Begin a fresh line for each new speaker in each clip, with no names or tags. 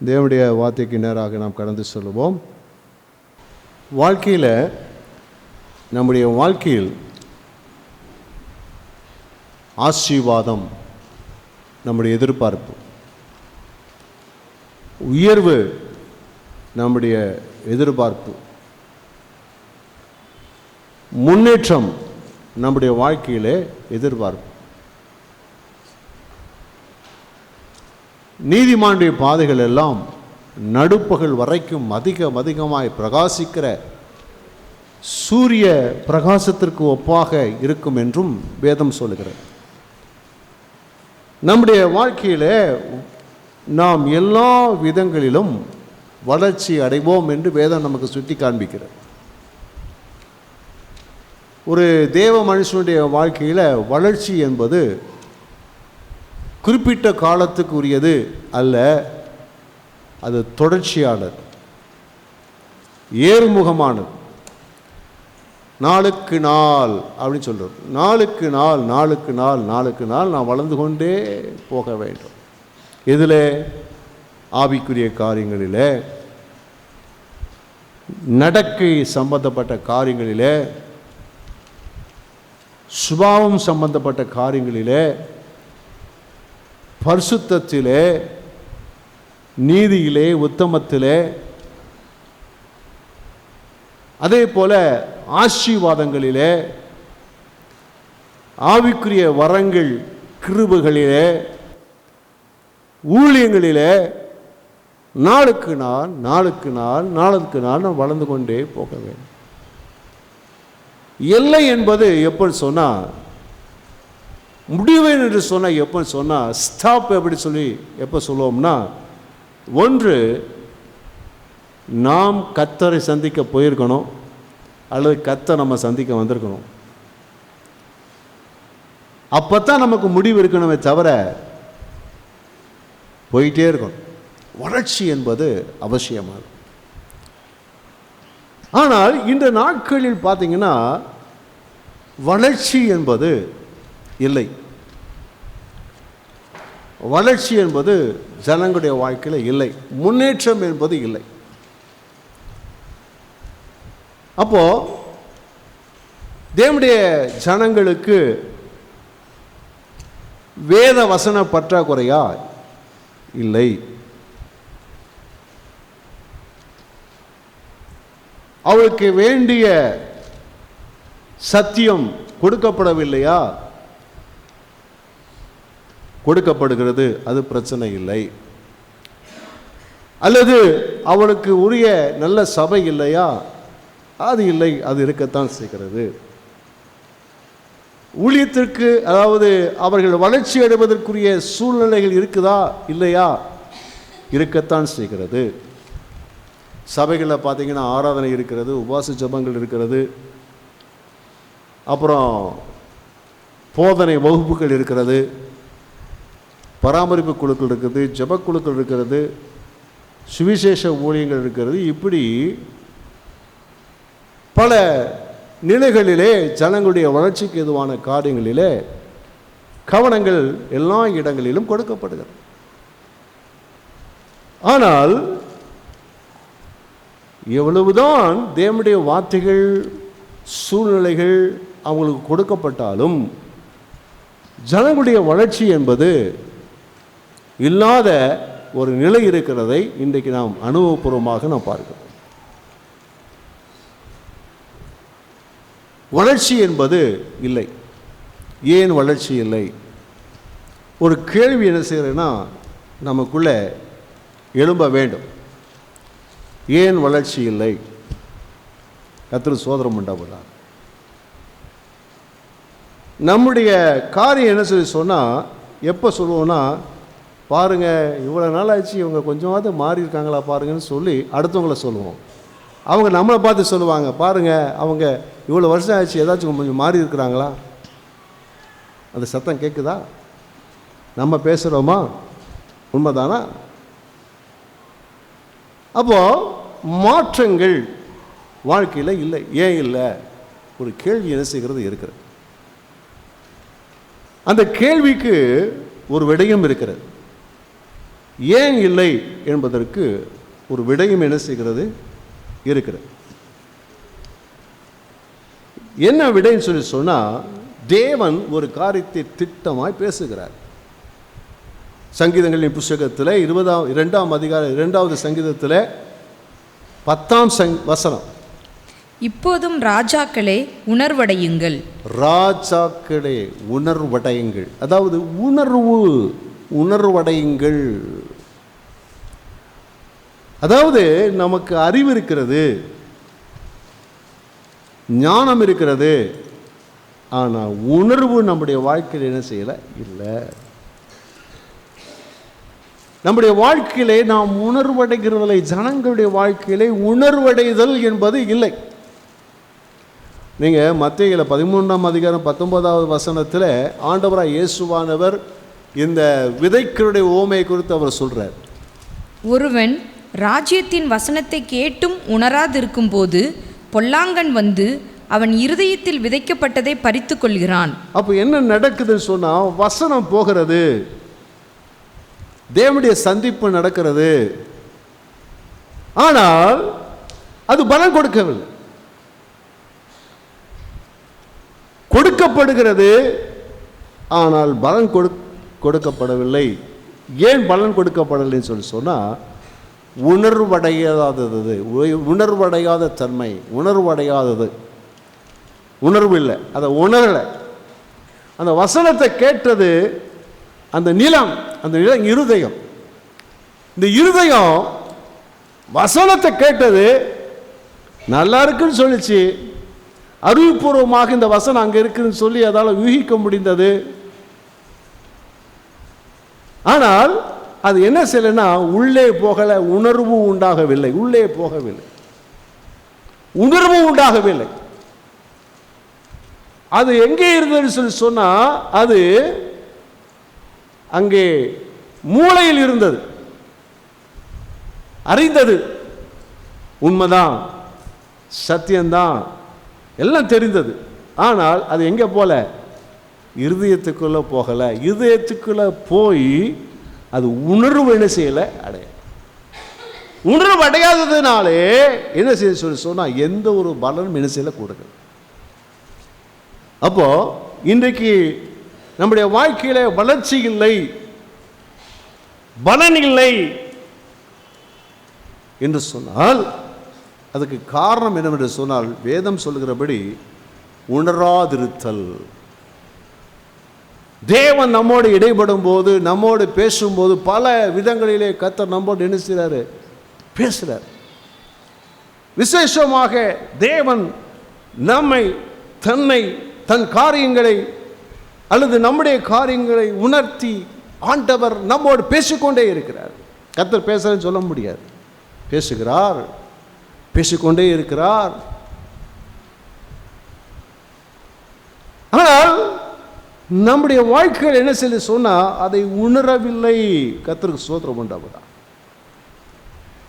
தேவனுடைய வார்த்தைக்கு நேராக நாம் கடந்து சொல்லுவோம். வாழ்க்கையில் நம்முடைய வாழ்க்கையில் ஆசீர்வாதம் நம்முடைய எதிர்பார்ப்பு, உயர்வு நம்முடைய எதிர்பார்ப்பு, முன்னேற்றம் நம்முடைய வாழ்க்கையிலே எதிர்பார்ப்பு. நீதிமானுடைய பாதைகள் எல்லாம் நடுப்பகல் வரைக்கும் அதிகமாய் பிரகாசிக்கிற சூரிய பிரகாசத்திற்கு ஒப்பாக இருக்கும் என்றும் வேதம் சொல்லுகிறது. நம்முடைய வாழ்க்கையிலே நாம் எல்லா விதங்களிலும் வளர்ச்சி அடைவோம் என்று வேதம் நமக்கு சுட்டி காண்பிக்கிறது. ஒரு தேவ மனுஷனுடைய வாழ்க்கையில் வளர்ச்சி என்பது குறிப்பிட்ட காலத்துக்கு உரியது அல்ல, அது தொடர்ச்சியானது, ஏறுமுகமானது. நாளுக்கு நாள் அப்படின்னு சொல்கிறது. நாளுக்கு நாள் நான் வளர்ந்து கொண்டே போக வேண்டும். இதில் ஆவிக்குரிய காரியங்களில், நடக்கை சம்பந்தப்பட்ட காரியங்களில், சுபாவம் சம்பந்தப்பட்ட காரியங்களிலே, பரிசுத்தத்திலே, நீதியிலே, உத்தமத்திலே, அதே போல ஆசீர்வாதங்களிலே, ஆவிக்குரிய வரங்கள், கிருபைகளிலே, ஊழியங்களிலே நாளுக்கு நாள் நாம் வளர்ந்து கொண்டே போக வேண்டும். எல்லை என்பது எப்படி சொன்னால், முடிவேன் என்று சொன்னால் எப்போ சொன்னால், ஸ்டாப் எப்படி சொல்லி எப்போ சொல்லுவோம்னா, ஒன்று நாம் கர்த்தரை சந்திக்க போயிருக்கணும், அல்லது கர்த்தர் நம்ம சந்திக்க வந்திருக்கணும். அப்போ தான் நமக்கு முடிவு இருக்கணுமே தவிர போயிட்டே இருக்கணும். வளர்ச்சி என்பது அவசியமானது. ஆனால் இந்த நாட்களில் பார்த்தீங்கன்னா வளர்ச்சி என்பது இல்லை. வளர்ச்சி என்பது ஜனங்களுடைய வாழ்க்கையில் இல்லை. முன்னேற்றம் என்பது இல்லை. அப்போ தேவனுடைய ஜனங்களுக்கு வேத வசன பற்றாக்குறையா? இல்லை. அவளுக்கு வேண்டிய சத்தியம் கொடுக்கப்படவில்லையா? கொடுக்கப்படுகிறது, அது பிரச்சனை இல்லை. அல்லது அவளுக்கு உரிய நல்ல சபை இல்லையா? அது இல்லை, அது இருக்கத்தான் செய்கிறது. ஊழியத்திற்கு, அதாவது அவர்கள் வளர்ச்சி அடைவதற்குரிய சூழ்நிலைகள் இருக்குதா இல்லையா? இருக்கத்தான் செய்கிறது. சபைகளில் பார்த்தீங்கன்னா ஆராதனை இருக்கிறது, உபவாச ஜெபங்கள் இருக்கிறது, அப்புறம் போதனை வகுப்புகள் இருக்கிறது, பராமரிப்பு குழுக்கள் இருக்குது, ஜெபக்குழுக்கள் இருக்கிறது, சுவிசேஷ ஊழியங்கள் இருக்கிறது. இப்படி பல நிலைகளிலே ஜனங்களுடைய வளர்ச்சிக்கு எதுவான காரியங்களிலே கவனங்கள் எல்லா இடங்களிலும் கொடுக்கப்படுகிறது. ஆனால் எவ்வளவுதான் தேவனுடைய வார்த்தைகள், சூழ்நிலைகள் அவங்களுக்கு கொடுக்கப்பட்டாலும் ஜனங்களுடைய வளர்ச்சி என்பது இல்லாத ஒரு நிலை இருக்கிறதை இன்றைக்கு நாம் அனுபவபூர்வமாக நாம் பார்க்கிறோம். வளர்ச்சி என்பது இல்லை. ஏன் வளர்ச்சி இல்லை? ஒரு கேள்வி என்ன செய்கிறேன்னா நமக்குள்ளே எழும்ப வேண்டும். ஏன் வளர்ச்சி இல்லை? கர்த்தர் சோதரம் உண்டாகிறார். நம்முடைய காரியம் என்ன சொல்லி சொன்னால், எப்போ சொல்லுவோன்னா, பாருங்கள் இவ்வளோ நாள் ஆச்சு, இவங்க கொஞ்சமாவது மாறி இருக்காங்களா பாருங்கன்னு சொல்லி அடுத்தவங்கள சொல்லுவோம். அவங்க நம்மளை பார்த்து சொல்லுவாங்க, பாருங்கள் அவங்க இவ்வளோ வருஷம் ஆச்சு, ஏதாச்சும் கொஞ்சம் மாறி இருக்கிறாங்களா? அந்த சத்தம் கேட்குதா? நம்ம பேசுகிறோமா? உண்மைதானா? அப்போது மாற்றங்கள் வாழ்க்கையில் இல்லை. ஏன் இல்லை? ஒரு கேள்வி என்ன செய்கிறது இருக்கிறது. அந்த கேள்விக்கு ஒரு விடயம் இருக்கிறது. ஏன் இல்லை என்பதற்கு ஒரு விடையும் என்ன செய்கிறது இருக்கிறது. என்ன விடைன்னு சொல்லி சொன்னால், தேவன் ஒரு காரியத்தை திட்டமாய் பேசுகிறார். சங்கீதங்களின் புஸ்தகத்தில் 22ஆம் அதிகாரம் 2வது சங்கீதத்தில் 10ஆம் வசனம்,
இப்போதும் ராஜாக்களே உணர்வடையுங்கள்.
ராஜாக்களே உணர்வடையுங்கள். அதாவது உணர்வடையுங்கள். அதாவது நமக்கு அறிவு இருக்கிறது, ஞானம் இருக்கிறது, ஆனால் உணர்வு நம்முடைய வாழ்க்கையில் என்ன செய்யலை, இல்லை. நம்முடைய வாழ்க்கையிலே நாம் உணர்வடைகிறதில்லை. ஜனங்களுடைய வாழ்க்கையிலே உணர்வடைதல் என்பது இல்லை. நீங்கள் மத்தேயுல 13ஆம் அதிகாரம் 19வது வசனத்தில் ஆண்டவராய் இயேசுவானவர் இந்த விதைக்களுடைய ஓமையை குறித்து அவர் சொல்கிறார்.
ஒருவன் ராஜ்யத்தின் வசனத்தை கேட்டும் உணராதிருக்கும் போது பொல்லாங்கன் வந்து அவன் இருதயத்தில் விதைக்கப்பட்டதை பறித்து கொள்கிறான்.
அப்போ என்ன நடக்குதுன்னு சொன்னால், வசனம் போகிறது, தேவனுடைய சந்திப்பு நடக்கிறது, ஆனால் அது பலன் கொடுக்கவில்லை. கொடுக்கப்படுகிறது, ஆனால் பலன் கொடுக்கப்படவில்லை. ஏன் பலன் கொடுக்கப்படலைன்னு சொல்லி சொன்னால், உணர்வடையாதது, உணர்வடையாத தன்மை, உணர்வடையாதது, உணர்வு இல்லை, அதை உணரலை. அந்த வசனத்தை கேட்டது அந்த நிலம் இருதயம். இந்த இருதயம் வசனத்தை கேட்டது, நல்லா இருக்குன்னு சொல்லிச்சு, அறிவுபூர்வமாக இந்த வசனம் அங்கே இருக்குன்னு சொல்லி அதால் ஊகிக்க முடிந்தது. ஆனால் அது என்ன செய்யலைன்னா, உள்ளே போகலை, உணர்வு உண்டாகவில்லை. உள்ளே போகவில்லை, உணர்வு உண்டாகவில்லை. அது எங்கே இருந்ததுன்னு சொல்லி சொன்னால், அது அங்கே மூளையில் இருந்தது. அறிந்தது, உண்மைதான், சத்தியம்தான், எல்லாம் தெரிந்தது. ஆனால் அது எங்கே போல, இருதயத்துக்குள்ளே போகலை. இருதயத்துக்குள்ளே போய் அது உணர்வு என்ன செய்யலை, அடைய. உணர்வு அடையாததுனாலே என்ன செய்ய சொல்லி சொன்னால், எந்த ஒரு பலனும் என்ன செய்யலை, கொடுக்கல. அப்போ இன்றைக்கு நம்முடைய வாழ்க்கையில வளர்ச்சி இல்லை, பலன் இல்லை என்று சொன்னால், அதுக்கு காரணம் என்னவென்று சொன்னால், வேதம் சொல்லுகிறபடி உணராதிருத்தல். தேவன் நம்மோடு இடைப்படும் போது, நம்மோடு பேசும்போது பல விதங்களிலே கர்த்தர் நம்மோடு என்ன செய்கிறாரு, பேசுகிறார். விசேஷமாக தேவன் நம்மை, தன் காரியங்களை அல்லது நம்முடைய காரியங்களை உணர்த்தி ஆண்டவர் நம்மோடு பேசிக்கொண்டே இருக்கிறார். கர்த்தர் பேசுறேன்னு சொல்ல முடியாது, பேசுகிறார், பேசிக்கொண்டே இருக்கிறார். ஆனால் நம்முடைய வாழ்க்கையில் என்ன சொல்லி சொன்னா, அதை உணரவில்லை. கர்த்தருக்கு ஸ்தோத்திரம் உண்டாவதா.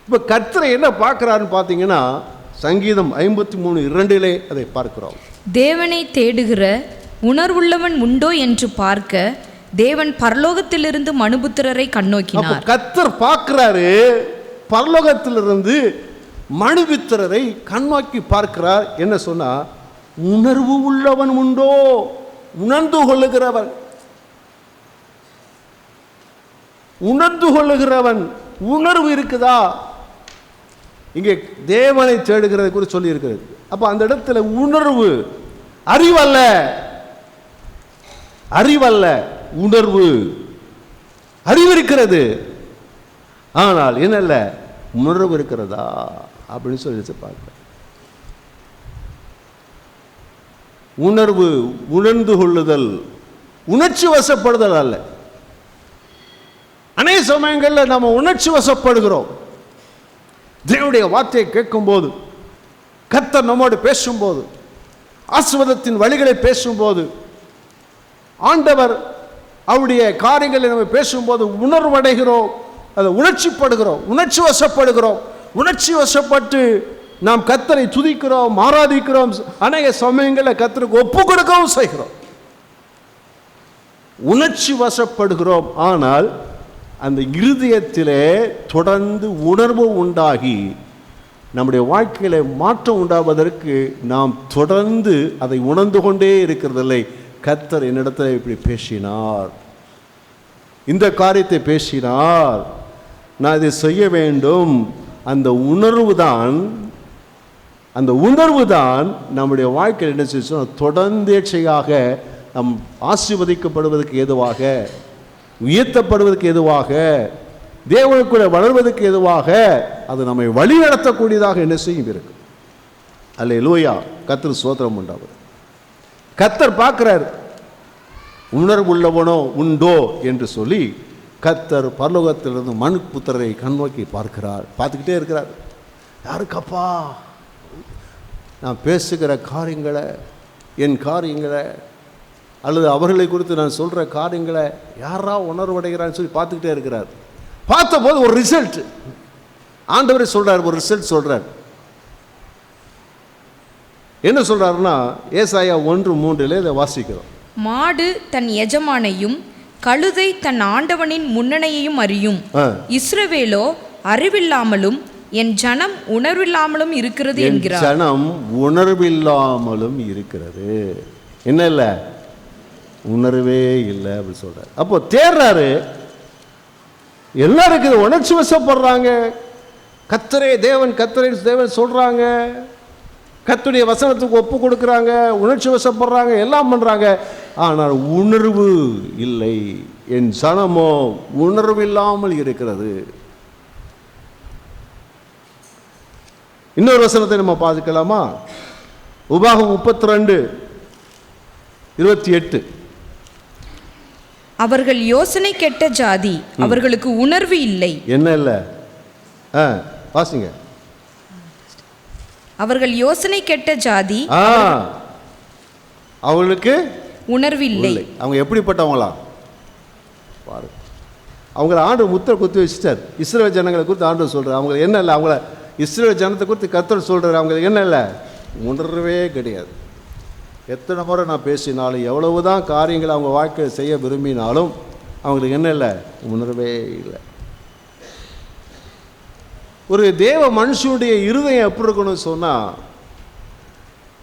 இப்ப கர்த்தர் என்ன பார்க்கிறாருன்னு பார்த்தீங்கன்னா, சங்கீதம் 53:2 அதை பார்க்கிறோம்.
தேவனை தேடுகிற உணர்வுள்ளவன் உண்டோ என்று பார்க்க தேவன் பரலோகத்திலிருந்து மனுபுத்திரரை கண்ணோக்கினார்.
கர்த்தர் பார்க்கிறாரு, பரலோகத்திலிருந்து மனுபுத்திரரை கண்ணோக்கி பார்க்கிறார். என்ன சொன்னா, உணர்வு உள்ளவன் உண்டோ, உணர்ந்து கொள்ளுகிறவன், உணர்ந்து கொள்ளுகிறவன், உணர்வு இருக்குதா? இங்கே தேவனை தேடுகிறது குறித்து சொல்லி இருக்கிறது. அப்ப அந்த இடத்துல உணர்வு, அறிவல்ல, அறிவல்ல, உணர்வு. அறிவு இருக்கிறது, ஆனால் என்னல்ல, உணர்வு இருக்கிறதா அப்படின்னு சொல்லி பார்க்க. உணர்வு, உணர்ந்து கொள்ளுதல், உணர்ச்சி வசப்படுதல் அல்ல. அநேக சமயங்களில் நம்ம உணர்ச்சி வசப்படுகிறோம். தேவனுடைய வார்த்தையை கேட்கும் போது, கர்த்தர் நம்மோடு பேசும்போது, ஆசீர்வாதத்தின் வழிகளை பேசும்போது, ஆண்டவர் அவருடைய காரியங்களை நம்ம பேசும்போது உணர்வடைகிறோம், அதை உணர்ச்சிப்படுகிறோம், உணர்ச்சி வசப்படுகிறோம். உணர்ச்சி வசப்பட்டு நாம் கர்த்தரை துதிக்கிறோம், ஆராதிக்கிறோம். அநேக சமயங்களில் கர்த்தருக்கு ஒப்பு கொடுக்கவும் செய்கிறோம். உணர்ச்சி வசப்படுகிறோம், ஆனால் அந்த இருதயத்திலே தொடர்ந்து உணர்வு உண்டாகி நம்முடைய வாழ்க்கையில மாற்றம் உண்டாவதற்கு நாம் தொடர்ந்து அதை உணர்ந்து கொண்டே இருக்கிறதில்லை. கர்த்தர் என்னிடத்தில் இப்படி பேசினார், இந்த காரியத்தை பேசினார், நான் இதை செய்ய வேண்டும். அந்த உணர்வு தான் நம்முடைய வாழ்க்கையில் என்ன செய்யணும், தொடர்ந்தேட்சையாக நம் ஆசீர்வதிக்கப்படுவதற்கு ஏதுவாக, உயர்த்தப்படுவதற்கு ஏதுவாக, தேவனுக்குள்ள வளர்வதற்கு ஏதுவாக அது நம்மை வழி நடத்தக்கூடியதாக என்ன செய்யும் இருக்கு. அல்லேலூயா, கர்த்தர் ஸ்தோத்திரம் உண்டாவது. கர்த்தர் பார்க்கிறார், உணர்வுள்ளவனோ உண்டோ என்று சொல்லி கர்த்தர் பரலோகத்திலிருந்து மனுபுத்திரரை கண்ணோக்கி பார்க்கிறார், பார்த்துக்கிட்டே இருக்கிறார். யாருக்கப்பா நான் பேசுகிற காரியங்களை, என் காரியங்களை அல்லது அவர்களை குறித்து நான் சொல்கிற காரியங்களை யாரா உணர்வடைகிறான்னு சொல்லி பார்த்துக்கிட்டே இருக்கிறார். பார்த்தபோது ஒரு ரிசல்ட் ஆண்டவரே சொல்றார், ஒரு ரிசல்ட் சொல்றார். என்ன சொல்றாருன்னா, ஏசாயா 1:3 இதை வாசிக்கிறோம்.
மாடு தன் எஜமானையும் கழுதை தன் ஆண்டவனின் முன்னணையையும் அறியும், இஸ்ரவேலோ அறிவில்லாமலும் என் ஜனம் உணர்வில்லாமலும் இருக்கிறது என்கிறார்.
ஜனம் உணர்வில்லாமலும் இருக்கிறது. என்ன இல்லை, உணர்வே இல்லை அப்படி சொல்றாரு. அப்போ தேர்றாரு, எல்லாரும் இருக்குது, உணர்ச்சி வசப்படுறாங்க. கர்த்தரே தேவன், கர்த்தரே தேவன் சொல்றாங்க, கர்த்தருடைய வசனத்துக்கு ஒப்பு கொடுக்குறாங்க, உணர்ச்சி வசப்படுறாங்க, எல்லாம் பண்றாங்க. ஆனால் உணர்வு இல்லை. என் சனமோ உணர்வில்லாமல் இருக்கிறது. இன்னொரு வசனத்தை நம்ம பார்த்துக்கலாமா? உபாகம் 32:28.
அவர்கள் யோசனை கெட்ட ஜாதி, அவர்களுக்கு உணர்வு இல்லை.
என்ன இல்லை, வாசிங்க.
அவர்கள் யோசனை கெட்ட ஜாதி,
அவங்களுக்கு
உணர்வு இல்லை.
அவங்க எப்படிப்பட்டவங்களா பாருங்க. அவங்கள ஆண்டவர் முத்திரை குத்தி வச்சுட்டார். இஸ்ரவேல் ஜனங்களை குறித்து ஆண்டவர் சொல்றார். அவங்க என்ன இல்லை, அவங்கள இஸ்ரவேல் ஜனத்தை குறித்து கர்த்தர் சொல்றாரு, அவங்களுக்கு என்ன இல்லை, உணர்வே கிடையாது. எத்தனை முறை நான் பேசினாலும், எவ்வளவுதான் காரியங்களை அவங்க வாழ்க்கையை செய்ய விரும்பினாலும் அவங்களுக்கு என்ன இல்லை, உணர்வே இல்லை. ஒரு தேவ மனுஷனுடைய இருதயம் எப்படி இருக்கணும்னு சொன்னால்,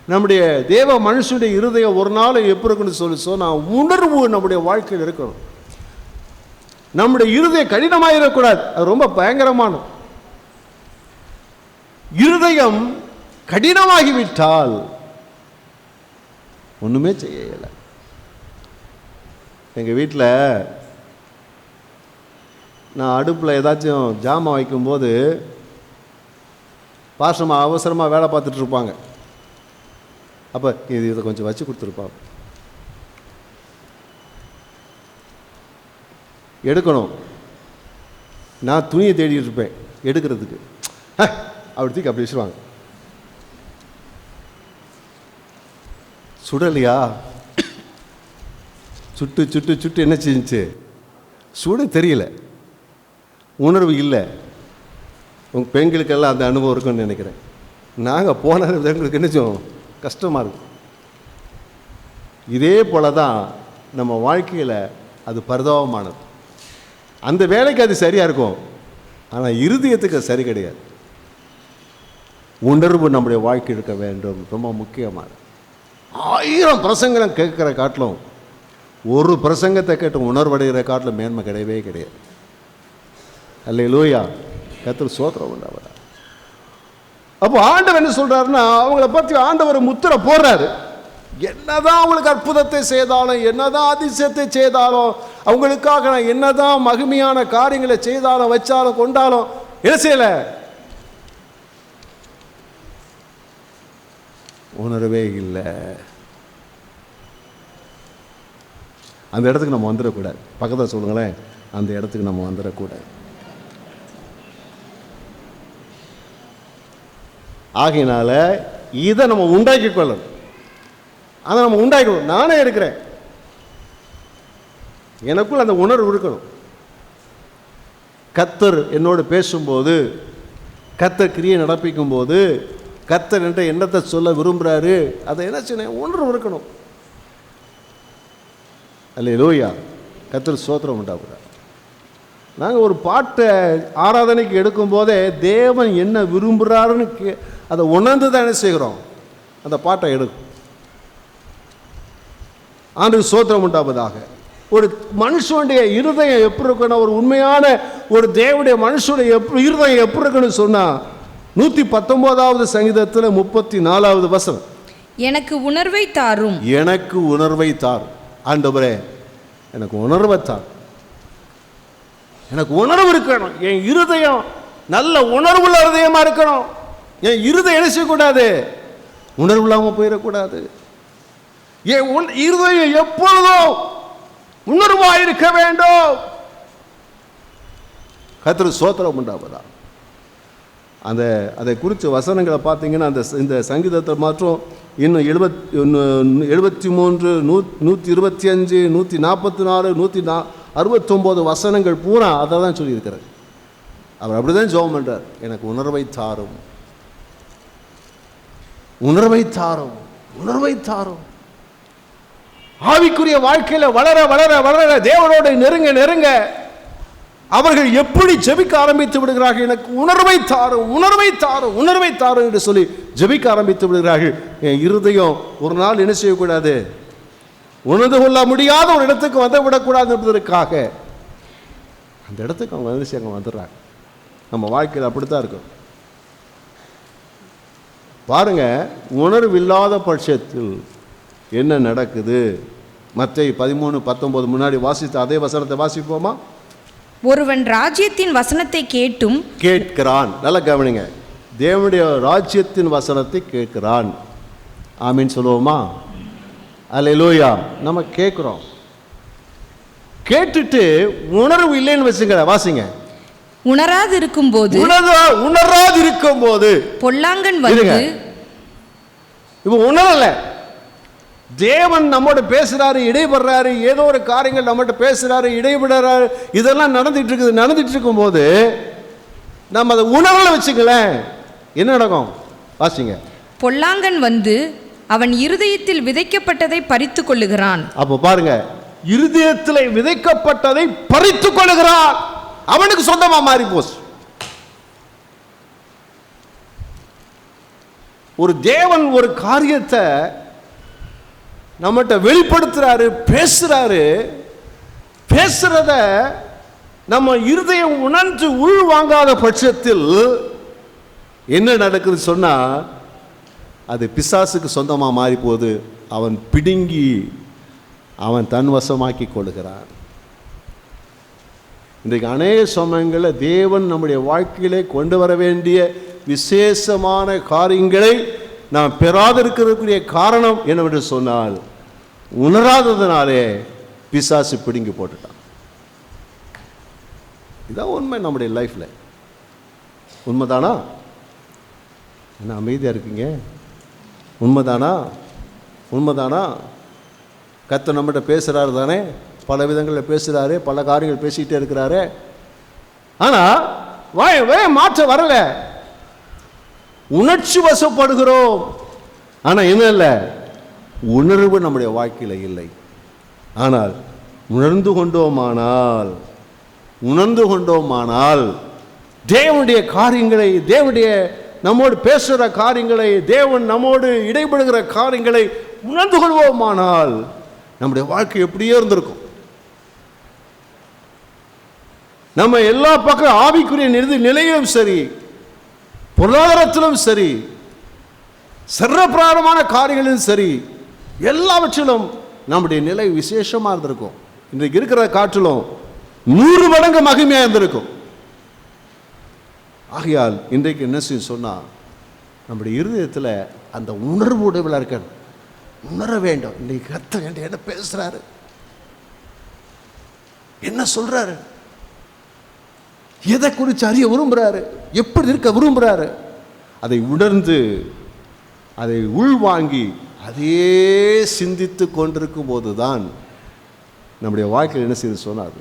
நம்முடைய தேவ மனுஷனுடைய இருதயம் ஒரு நாள் எப்படி இருக்குன்னு சொன்னால், உணர்வு நம்முடைய வாழ்க்கையில் இருக்கணும். நம்முடைய இருதயம் கடினமாயிடக்கூடாது. அது ரொம்ப பயங்கரமான. இருதயம் கடினமாகிவிட்டால் ஒன்றுமே செய்யலை. எங்கள் வீட்டில் நான் அடுப்பில் ஏதாச்சும் ஜாமான் வைக்கும்போது பாசமாக அவசரமாக வேலை பார்த்துட்டு இருப்பாங்க. அப்போ இதை கொஞ்சம் வச்சு கொடுத்துருப்பாங்க, எடுக்கணும். நான் துணியை தேடிட்டு இருப்பேன் எடுக்கிறதுக்கு, அப்படி தூக்கி அப்படி வச்சுருவாங்க. சுடலையா, சுட்டு சுட்டு சுட்டு என்ன செஞ்சுச்சு, சுட தெரியல, உணர்வு இல்லை. உங்கள் பெண்களுக்கெல்லாம் அந்த அனுபவம் இருக்குன்னு நினைக்கிறேன். நாங்கள் போன எங்களுக்கு என்ன செய்வோம், கஷ்டமாக இருக்கும். இதே போல தான் நம்ம வாழ்க்கையில் அது பரிதாபமானது. அந்த வேலைக்கு அது சரியாக இருக்கும், ஆனால் இருதயத்துக்கு அது சரி கிடையாது. உணர்வு நம்முடைய வாழ்க்கை இருக்க வேண்டும், ரொம்ப முக்கியமானது. 1000 பிரசங்கம் கேட்குற காட்டிலும் ஒரு பிரசங்கத்தை கேட்டு உணர்வடைகிற காட்டிலும் மேன்மை கிடையவே கிடையாது. அல்லேலூயா, கர்த்தர் ஸ்தோத்திரம் உண்டாவதா. அப்போ ஆண்டவர் என்ன சொல்றாருன்னா, அவங்கள பற்றி ஆண்டவர் முத்திரை போடுறாரு. என்னதான் அவங்களுக்கு அற்புதத்தை செய்தாலும், என்னதான் அதிசயத்தை செய்தாலும், அவங்களுக்காக நான் என்னதான் மகிமையான காரியங்களை செய்தாலும், வச்சாலும், கொண்டாலும் என்ன செய்யல, உணர்வே இல்லை. அந்த இடத்துக்கு நம்ம வந்துடக்கூடாது. பக்கத்தில் சொல்லுங்களேன், அந்த இடத்துக்கு நம்ம வந்துடக்கூடாது. ஆகையினால இதை நம்ம உண்டாக்கி கொள்ளணும். அதை நம்ம உண்டாக்கணும். நானே இருக்கிறேன், எனக்குள் அந்த உணர்வு இருக்கணும். கர்த்தர் என்னோடு பேசும்போது, கர்த்தர் கிரியை நடப்பிக்கும் போது, கர்த்தர் என்ற எண்ணத்தை சொல்ல விரும்புகிறாரு, அதை என்ன செய்யணும், உணர்வு இருக்கணும். அல்லேலூயா, கர்த்தர் ஸ்தோத்திரம் உண்டாகுறார். நாங்கள் ஒரு பாட்டை ஆராதனைக்கு எடுக்கும் போதே தேவன் என்ன விரும்புகிறாருன்னு அதை உணர்ந்து தான் என்ன செய்கிறோம், அந்த பாட்டை எடுக்கும். ஆண்டவருக்கு ஸ்தோத்திரம் உண்டாவதாக. ஒரு மனுஷனுடைய இருதயம் எப்படி இருக்கணும், ஒரு உண்மையான ஒரு தேவனுடைய மனுஷனுடைய இருதயம் எப்படி இருக்குன்னு சொன்னால் 119வது சங்கீதத்தில் 34வது வசனம்,
எனக்கு உணர்வை தாரும்.
எனக்கு உணர்வை தார். ஆண்டவரே எனக்கு உணர்வை தார். எனக்கு உணர்வு இருக்கணும். என் இருதயம் நல்ல உணர்வுள்ள இருதயமாக இருக்கணும். என் இருதயம் என்ன செய்யக்கூடாது, உணர்வு இல்லாமல் போயிடக்கூடாது. என் இருதயம் எப்பொழுதும் உணர்வாக இருக்க வேண்டும். கர்த்தருக்கு ஸ்தோத்திரம் உண்டாவதா. அதை குறித்த வசனங்களை பார்த்தீங்கன்னா இந்த சங்கீதத்தை மாற்றம் இன்னும் 73, 125, 144, 169 வசனங்கள் பூரா அதை தான் சொல்லியிருக்கிறார். அவர் அப்படி தான் ஜெபம் பண்ணுறார், எனக்கு உணர்வை தாரும், உணர்வை தாரும், உணர்வை தாரும். ஆவிக்குரிய வாழ்க்கையில் வளர வளர வளர தேவனோடு நெருங்க நெருங்க அவர்கள் எப்படி ஜெபிக்க ஆரம்பித்து விடுகிறார்கள், எனக்கு உணர்வை தாரும், உணர்வை தாரும், உணர்வை தாரும் என்று சொல்லி ஜெபிக்க ஆரம்பித்து விடுகிறார்கள். என் இருதயம் ஒரு நாள் என்ன செய்யக்கூடாது, உணர்ந்து கொள்ள முடியாத ஒரு இடத்துக்கு வந்து விடக்கூடாது என்பதற்காக அந்த இடத்துக்கு அவங்க வந்து அங்கே வந்துடுறாங்க. நம்ம வாழ்க்கையில் அப்படித்தான் இருக்கும். பாருங்க, உணர்வு இல்லாத பட்சத்தில் என்ன நடக்குது. மத்தேயு 13:19 முன்னாடி வாசித்த அதே வசனத்தை வாசிப்போமா?
ஒருவன் ராஜ்யத்தின் வசனத்தை கேட்டும்
கேட்கிறான். நல்லா கவனிங்க, தேவனுடைய ராஜ்யத்தின் வசனத்தை கேட்கிறான். ஆமீன் சொல்லுவோமா? அல்லேலூயா. நம்ம கேட்குறோம், கேட்டுட்டு உணர்வு இல்லைன்னு வச்சுங்க, வாசிங்க.
உணராது இருக்கும்போது பொல்லாங்கன் வந்து,
இப்போ உணரல, தேவன் நம்மோட பேசுறாரு, இடைபடுறாரு, ஏதோ ஒரு காரியங்கள் நம்மகிட்ட பேசுறாரு, இடைபடுறாரு, இதெல்லாம் நடந்துட்டு இருக்கும் போது நம்ம அதை உணரல வச்சுங்களேன், என்ன நடக்கும்? வாசிங்க.
பொல்லாங்கன் வந்து அவன் இருதயத்தில் விதைக்கப்பட்டதை பறித்து கொள்ளுகிறான்.
அப்போ பாருங்க, இருதயத்தில் விதைக்கப்பட்டதை பறித்து கொள்ளுகிறான். அவனுக்கு சொந்தமா மாறி போச்சு. ஒரு தேவன் ஒரு காரியத்தை நம்மகிட்ட வெளிப்படுத்துறாரு, பேசுறத நம்ம இருதயம் உணர்ந்து உள் வாங்காத பட்சத்தில் என்ன நடக்குது சொன்னா, அது பிசாசுக்கு சொந்தமா மாறி போகுது. அவன் பிடுங்கி அவன் தன் வசமாக்கி கொள்கிறான். இன்றைக்கு அநேக சமயங்களில் தேவன் நம்முடைய வாழ்க்கையிலே கொண்டு வர வேண்டிய விசேஷமான காரியங்களை நாம் பெறாதிருக்கிறதுக்குரிய காரணம் என்னவென்று சொன்னால், உணராததுனாலே பிசாசு பிடுங்கி போட்டுட்டான். இதான் உண்மை நம்முடைய லைஃப்பில். உண்மைதானா? என்ன அமைதியாக இருக்கீங்க? உண்மைதானா? உண்மைதானா? கர்த்தர் நம்மகிட்ட பேசுகிறாரு தானே, பல விதங்களில் பேசுகிறாரு, பல காரியங்கள் பேசிக்கிட்டே இருக்கிறாரு. ஆனால் மாற்றம் வரலை. உணர்ச்சி வசப்படுகிறோம், ஆனால் என்ன இல்லை, உணர்வு நம்முடைய வாழ்க்கையில் இல்லை. ஆனால் உணர்ந்து கொண்டோமானால் தேவனுடைய காரியங்களை, தேவனுடைய நம்மோடு பேசுகிற காரியங்களை, தேவன் நம்மோடு இடைபடுகிற காரியங்களை உணர்ந்து கொள்வோமானால் நம்முடைய வாழ்க்கை எப்படியே இருந்திருக்கும். நம்ம எல்லா பக்கம் ஆவிக்குரிய நிலையிலும் சரி, பொருளாதாரத்திலும் சரி, சர்வப்பிரகாரமான காரியங்களிலும் சரி, எல்லாவற்றிலும் நம்முடைய நிலை விசேஷமாக இருந்திருக்கும். இன்றைக்கு இருக்கிற காற்றிலும் 100 மடங்கு மகிமையாக இருந்திருக்கும். ஆகையால் இன்றைக்கு என்ன செய்ய சொன்னால், நம்முடைய இருதயத்தில் அந்த உணர்வு உடைவில் இருக்க உணர வேண்டும். இன்றைக்கு கர்த்தர் என்ன பேசுகிறாரு, என்ன சொல்கிறாரு, எதை குறித்து அறிய விரும்புகிறாரு, எப்படி இருக்க விரும்புகிறாரு, அதை உணர்ந்து அதை உள்வாங்கி அதையே சிந்தித்து கொண்டிருக்கும் போது தான் நம்முடைய வாழ்க்கையில் என்ன செய்து சொன்னார்.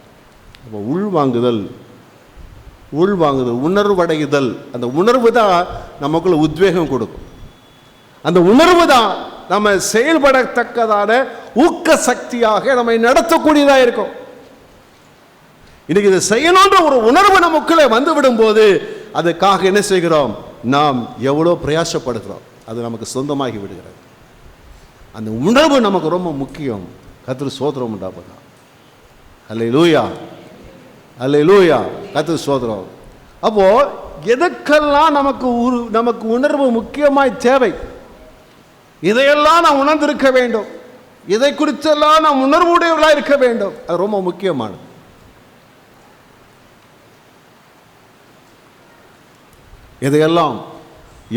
அப்போ உள்வாங்குதல், உணர்வடையுதல், அந்த உணர்வு தான் நமக்குள்ள உத்வேகம் கொடுக்கும். அந்த உணர்வு தான் நம்ம செயல்படத்தக்கதான ஊக்க சக்தியாக நம்மை நடத்தக்கூடியதாக இருக்கும். இன்னைக்கு இதை செய்யணுன்ற ஒரு உணர்வு நமக்குள்ளே வந்து விடும்போது அதுக்காக என்ன செய்கிறோம்? நாம் எவ்வளோ பிரயாசப்படுகிறோம், அது நமக்கு சொந்தமாகி விடுகிறது. அந்த உணர்வு நமக்கு ரொம்ப முக்கியம். கர்த்தருக்கு ஸ்தோத்திரம் உண்டாகுதா? அல்லேலூயா, அல்லேலூயா, கர்த்தருக்கு ஸ்தோத்திரம். அப்போ எதற்கெல்லாம் நமக்கு உணர்வு முக்கியமாய் தேவை, இதையெல்லாம் நாம் உணர்ந்திருக்க வேண்டும். இதை குறித்தெல்லாம் நாம் உணர்வுடையவர்களாக இருக்க வேண்டும். அது ரொம்ப முக்கியமானது. இதையெல்லாம்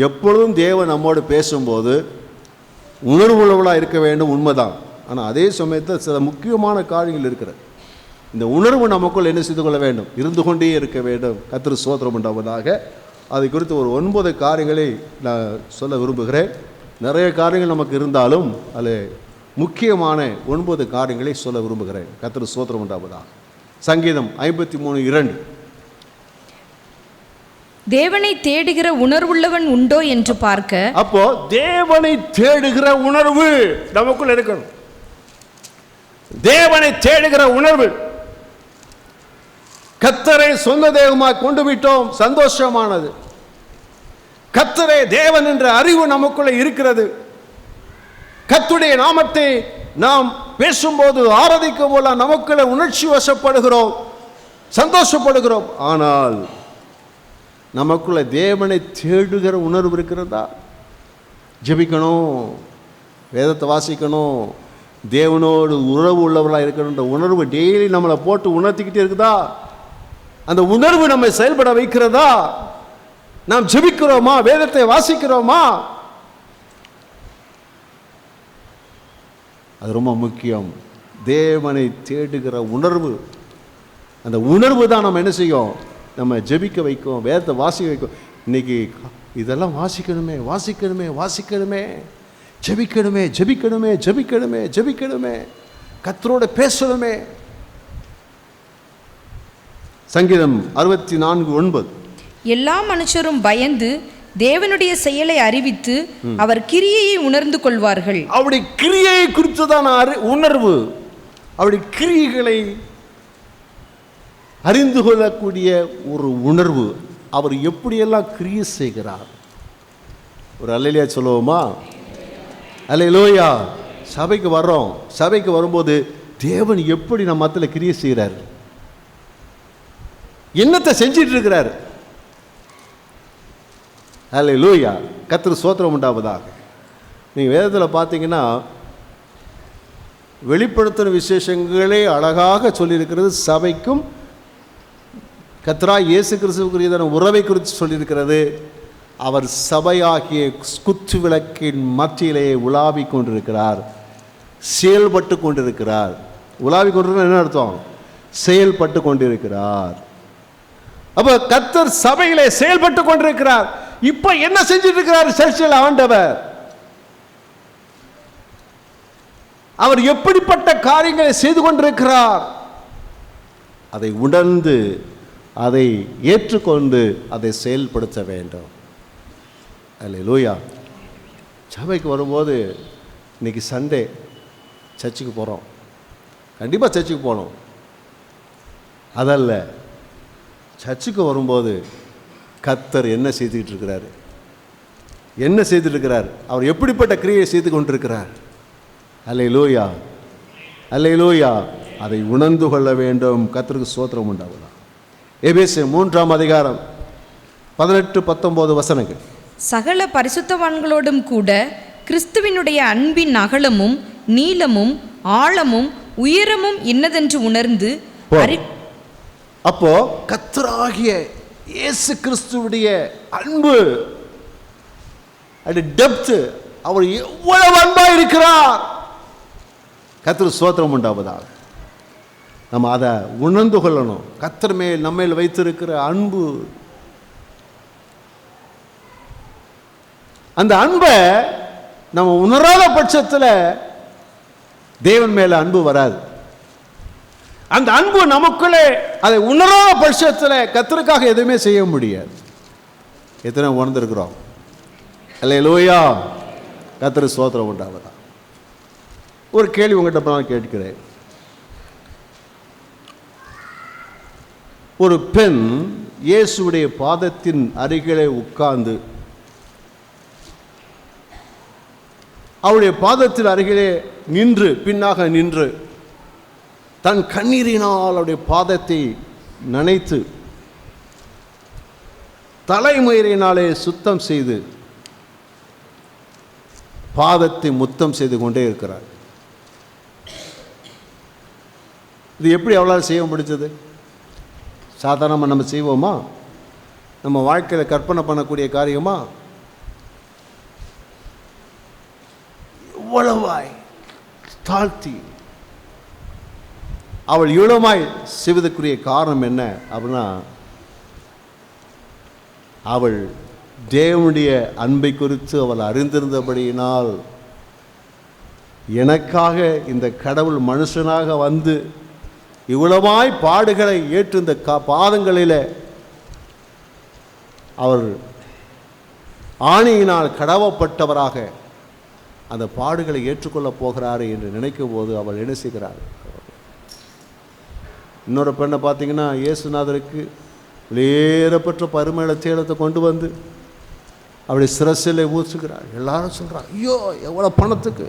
எப்பொழுதும் தேவன் நம்மோடு பேசும்போது உணர்வுள்ளவர்களாக இருக்க வேண்டும், உண்மைதான். ஆனால் அதே சமயத்தில் சில முக்கியமான காரியங்கள் இருக்கிறது. இந்த உணர்வு நமக்குள் என்ன செய்து கொள்ள வேண்டும்? இருந்து கொண்டே இருக்க வேண்டும். கர்த்தருக்கு ஸ்தோத்திரம் உண்டாவதாக. அதை குறித்து ஒரு 9 காரியங்களை நான் சொல்ல விரும்புகிறேன். நிறைய காரியங்கள் நமக்கு இருந்தாலும் அதில் முக்கியமான 9 காரியங்களை சொல்ல விரும்புகிறேன். கர்த்தருக்கு ஸ்தோத்திரம் உண்டாவதாக. சங்கீதம் 53:2.
தேவனை தேடுகிற உணர்வுள்ளவன் உண்டோ என்று பார்க்க.
அப்போ தேவனை தேடுகிற உணர்வு நமக்குள் இருக்கணும். தேவனை தேடுகிற உணர்வு. கர்த்தரை சொந்த தெய்வமாய் கொண்டு விட்டோம், சந்தோஷமானது. கர்த்தரே தேவன் என்ற அறிவு நமக்குள்ளே இருக்கிறது. கர்த்தருடைய நாமத்தை நாம் பேசும்போது, ஆராதிக்கும் போது நமக்குள்ளே உணர்ச்சி வசப்படுகிறோம், சந்தோஷப்படுகிறோம். ஆனால் நமக்குள்ள தேவனை தேடுகிற உணர்வு இருக்கிறதா? ஜெபிக்கணும், வேதத்தை வாசிக்கணும், தேவனோடு உறவு உள்ளவர்களாக இருக்கணுன்ற உணர்வு டெய்லி நம்மளை போட்டு உணர்த்திக்கிட்டே இருக்குதா? அந்த உணர்வு நம்மை செயல்பட வைக்கிறதா? நாம் ஜெபிக்கிறோமா? வேதத்தை வாசிக்கிறோமா? அது ரொம்ப முக்கியம். தேவனை தேடுகிற உணர்வு. அந்த உணர்வு தான் நம்ம என்ன செய்யும்? நம்ம ஜெபிக்க வைக்கும், வேதத்தை வாசிக்க வைக்கும். இன்னைக்கு இதெல்லாம் வாசிக்கணுமே, வாசிக்கணுமே, வாசிக்கணுமே, ஜெபிக்கணுமே, ஜெபிக்கணுமே, ஜெபிக்கணுமே, ஜெபிக்கணுமே, கர்த்தரோட பேசணுமே. சங்கீதம் 64:9.
எல்லா மனுஷரும் பயந்து தேவனுடைய செயலை அறிவித்து அவர் கிரியையை உணர்ந்து கொள்வார்கள்.
அவருடைய கிரியை குறித்ததான உணர்வு, அவருடைய கிரியைகளை அறிந்து கொள்ளக்கூடிய ஒரு உணர்வு. அவர் எப்படியெல்லாம் கிரியை செய்கிறார். ஒரு அல்லேலூயா சொல்லுவோமா? அல்லேலூயா. சபைக்கு வர்றோம், சபைக்கு வரும்போது தேவன் எப்படி நம்ம மத்தியில் கிரியை செய்கிறார், என்னத்தை செஞ்சிட்டு இருக்கிறார். அல்லேலூயா, கர்த்தருக்கு ஸ்தோத்திரம் உண்டாவதாக. நீங்கள் வேதத்தில் பார்த்தீங்கன்னா வெளிப்படுத்தின விசேஷங்களே அழகாக சொல்லியிருக்கிறது. சபைக்கும் கர்த்தராகிய இயேசு கிறிஸ்துவுக்குரியதான உறவை குறித்து சொல்லியிருக்கிறது. அவர் சபையாகிய குத்து விளக்கின் மத்தியிலே உலாவி கொண்டிருக்கிறார், செயல்பட்டு கொண்டிருக்கிறார். உலாவி கொண்டிருக்கிற என்ன அர்த்தம்? செயல்பட்டு கொண்டிருக்கிறார். அப்போ கர்த்தர் சபையிலே செயல்பட்டு கொண்டிருக்கிறார். இப்ப என்ன செஞ்சிட்டு இருக்கிறார்? சர்ச்சில் ஆண்டவர் அவர் எப்படிப்பட்ட காரியங்களை செய்து கொண்டிருக்கிறார், அதை உணர்ந்து அதை ஏற்றுக்கொண்டு அதை செயல்படுத்த வேண்டும். அல்லேலூயா. சபைக்கு வரும்போது இன்னைக்கு சண்டே சர்ச்சுக்கு போகிறோம், கண்டிப்பாக சர்ச்சுக்கு போகணும். அதல்ல, சர்ச்சுக்கு வரும்போது கர்த்தர் என்ன செய்துக்கிட்டு இருக்கிறார், என்ன செய்துட்டு இருக்கிறார், அவர் எப்படிப்பட்ட கிரியை செய்து கொண்டிருக்கிறார். அல்லேலூயா, அல்லேலூயா. அதை உணர்ந்து கொள்ள வேண்டும். கர்த்தருக்கு ஸ்தோத்திரம் உண்டாவதா. எபேசியர் 3:18-19 வசனங்கள்.
சகல பரிசுத்தவான்களோடும் கூட கிறிஸ்துவினுடைய அன்பின் அகலமும் நீளமும் ஆழமும் உயரமும் இன்னதென்று உணர்ந்து.
அப்போ கர்த்தராகிய இயேசு கிறிஸ்துவுடைய அன்பு, அது டெப்த், அவர் எவ்வளவு அன்பா இருக்கிறார். கர்த்தருக்கு ஸ்தோத்திரம் உண்டாவதாக. நம்ம அதை உணர்ந்து கொள்ளணும். கர்த்தர் மேல் நம்மேல் வைத்திருக்கிற அன்பு, அந்த அன்பை நம்ம உணராத பட்சத்தில் தேவன் மேல அன்பு வராது. அந்த அன்பு நமக்குள்ளே அதை உணராத பட்சத்தில் கர்த்தருக்காக எதுவுமே செய்ய முடியாது. எத்தனை உணர்ந்திருக்கிறோம்? அல்லேலூயா, கர்த்தருக்கு ஸ்தோத்திரம் உண்டாவதா. ஒரு கேள்வி உங்கள்கிட்ட நான் கேட்கிறேன். ஒரு பெண் இயேசுடைய பாதத்தின் அருகிலே உட்கார்ந்து அவருடைய பாதத்தின் அருகிலே நின்று, பின்னாக நின்று, தன் கண்ணீரினால் அவருடைய பாதத்தை நனைத்து தலைமயிரினாலே சுத்தம் செய்து பாதத்தை முத்தம் செய்து கொண்டே இருக்கிறார். இது எப்படி அவளால் செய்ய முடிஞ்சது? சாதாரணமாக நம்ம செய்வோமா? நம்ம வாழ்க்கையில் கற்பனை பண்ணக்கூடிய காரியமா? இவ்வளவாய் தாழ்த்தி அவள் இவ்வளவாய் செய்வதற்குரிய காரணம் என்ன அப்படின்னா, அவள் தேவனுடைய அன்பை குறித்து அவள் அறிந்திருந்தபடியினால், எனக்காக இந்த கடவுள் மனுஷனாக வந்து இவ்வளவாய் பாடுகளை ஏற்று இந்த பாதங்களில் அவர் ஆணியினால் கடவப்பட்டவராக அந்த பாடுகளை ஏற்றுக்கொள்ளப் போகிறாரு என்று நினைக்கும் போது அவள் என்ன செய்கிறார்? இன்னொரு பெண்ணை பார்த்தீங்கன்னா, இயேசுநாதருக்கு வெளியேறப்பட்ட பரிமள தைலத்தை கொண்டு வந்து அவருடைய சிரசில் ஊற்றுகிறார். எல்லாரும் சொல்கிறார், ஐயோ எவ்வளோ பணத்துக்கு!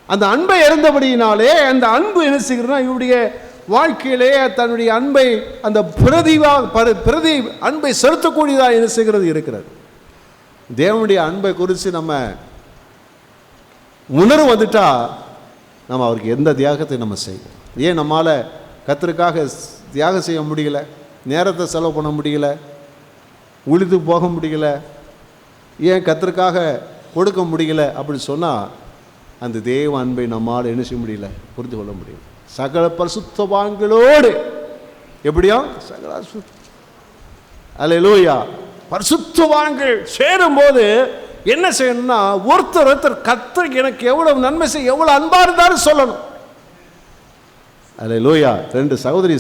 அந்த அன்பை இறந்தபடியினாலே அந்த அன்பு என்ன செய்கிறதுனா, இவருடைய வாழ்க்கையிலே தன்னுடைய அன்பை அந்த பிரதி அன்பை செலுத்தக்கூடியதாக என்ன செய்கிறது இருக்கிறது. தேவனுடைய அன்பை குறித்து நம்ம உணர்வு வந்துட்டா நம்ம அவருக்கு எந்த தியாகத்தை நம்ம செய்வோம். ஏன் நம்மால் கர்த்தருக்காக தியாகம் செய்ய முடியல, நேரத்தை செலவு பண்ண முடியல, உழுது போக முடியல, ஏன் கர்த்தருக்காக கொடுக்க முடியல அப்படி சொன்னால், அந்த தேவ அன்பை நம்மால் என்ன செய்ய முடியல, புரிந்து கொள்ள முடியல. சகல பரிசுத்தவான்களோடு எப்படியா சகல அல்லேலூயா பரிசுத்தவான்கள் சேரும்போது என்ன செய்யணும்னா, ஒருத்தர் கர்த்தருக்கு எனக்கு எவ்வளவு நன்மை செய்ய எவ்வளவு அன்பா இருந்தாலும் சொல்லணும். அல்லேலூயா. 2 சகோதரி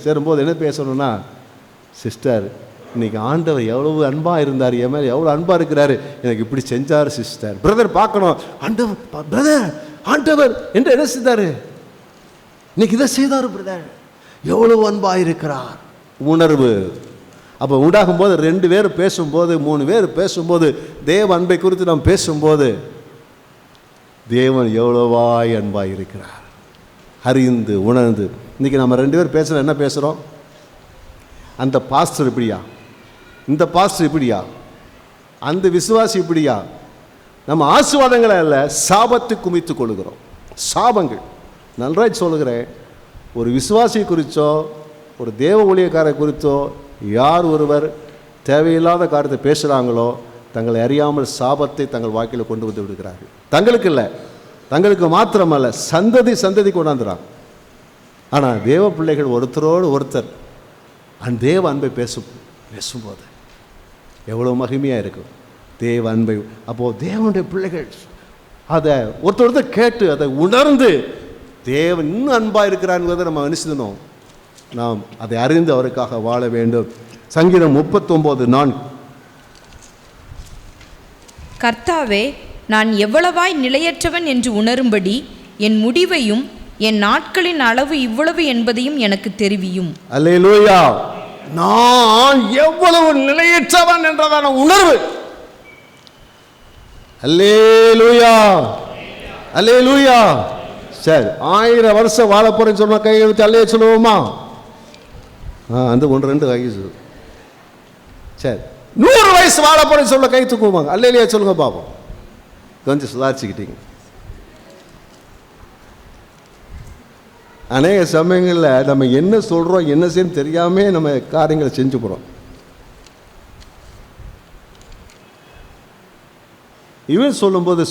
சேரும்போது என்ன பேசணும்னா, சிஸ்டர் இன்னைக்கு ஆண்டவர் எவ்வளவு அன்பா இருந்தார், என் மேலே எவ்வளோ அன்பா இருக்கிறாரு, எனக்கு இப்படி செஞ்சார் சிஸ்டர். பிரதர் பார்க்கணும், ஆண்டவர் பிரதர் ஆண்டவர் என்று என்ன செய்தாரு, இன்னைக்கு இதை செய்தார் பிரதர், எவ்வளவு அன்பா இருக்கிறார் உணர்வு. அப்போ உண்டாகும் போது 2 பேர் பேசும்போது 3 பேர் பேசும்போது தேவ அன்பை குறித்து நாம் பேசும்போது தேவன் எவ்வளவாய் அன்பாய் இருக்கிறார் அறிந்து உணர்ந்து. இன்றைக்கி நம்ம 2 பேர் பேசுகிறோம், என்ன பேசுகிறோம்? அந்த பாஸ்டர் இப்படியா, இந்த பாஸ்டர் இப்படியா, அந்த விசுவாசி இப்படியா. நம்ம ஆசீர்வாதங்களை அல்ல, சாபத்தை குமித்து கொள்கிறோம். சாபங்கள் நன்றாய் சொல்லுகிறேன். ஒரு விசுவாசி குறித்தோ ஒரு தேவ ஊழியக்காரரை குறித்தோ யார் ஒருவர் தேவையில்லாத காரியத்தை பேசுகிறாங்களோ தங்களை அறியாமல் சாபத்தை தங்கள் வாழ்க்கையில் கொண்டு வந்து விடுகிறார்கள். தங்களுக்கு இல்லை, தங்களுக்கு மாத்திரமல்ல, சந்ததி கொண்டாந்துறாங்க. ஆனால் தேவ பிள்ளைகள் ஒருத்தரோடு ஒருத்தர் அந்த தேவ அன்பை பேசும்போது எவ்வளோ மகிமையாக இருக்கும் தேவ அன்பை. அப்போது தேவனுடைய பிள்ளைகள் அதை ஒருத்தர் கேட்டு அதை உணர்ந்து தேவன் இன்னும் அன்பாக இருக்கிறாங்கிறத நம்ம நினைச்சிடணும். நாம் அதை அறிந்து அவருக்காக வாழ வேண்டும். சங்கீதம் 39:4.
கர்த்தாவே, நான் எவ்வளவாய் நிலையற்றவன் என்று உணரும்படி என் முடிவையும் என் நாட்களின் அளவு இவ்வளவு என்பதையும் எனக்கு தெரிவியும்.
அல்லேலூயா. நான் எவ்வளவு நிலையற்றவன் என்றதான உணர்வு. அல்லேலூயா அல்லேலூயா. சரி, 1000 வருஷம் வாழ போறேன்னு சொன்னா கை எழுத்து அல்லையே சொல்லுவோமா? அந்த 1-2 கை சொல்லு. சரி, 100 வயசு வாழ போறேன்னு சொல்ல கை தூக்குவாங்க. அல்லையா சொல்லுங்க பாப்போம். கொஞ்சம் சுதாரிச்சுக்கிட்டீங்க. அநேக சமயங்களில் நம்ம என்ன சொல்கிறோம் என்ன செய்யணும் தெரியாமே நம்ம காரியங்களை செஞ்சு போகிறோம். இவன் சொல்லும்போது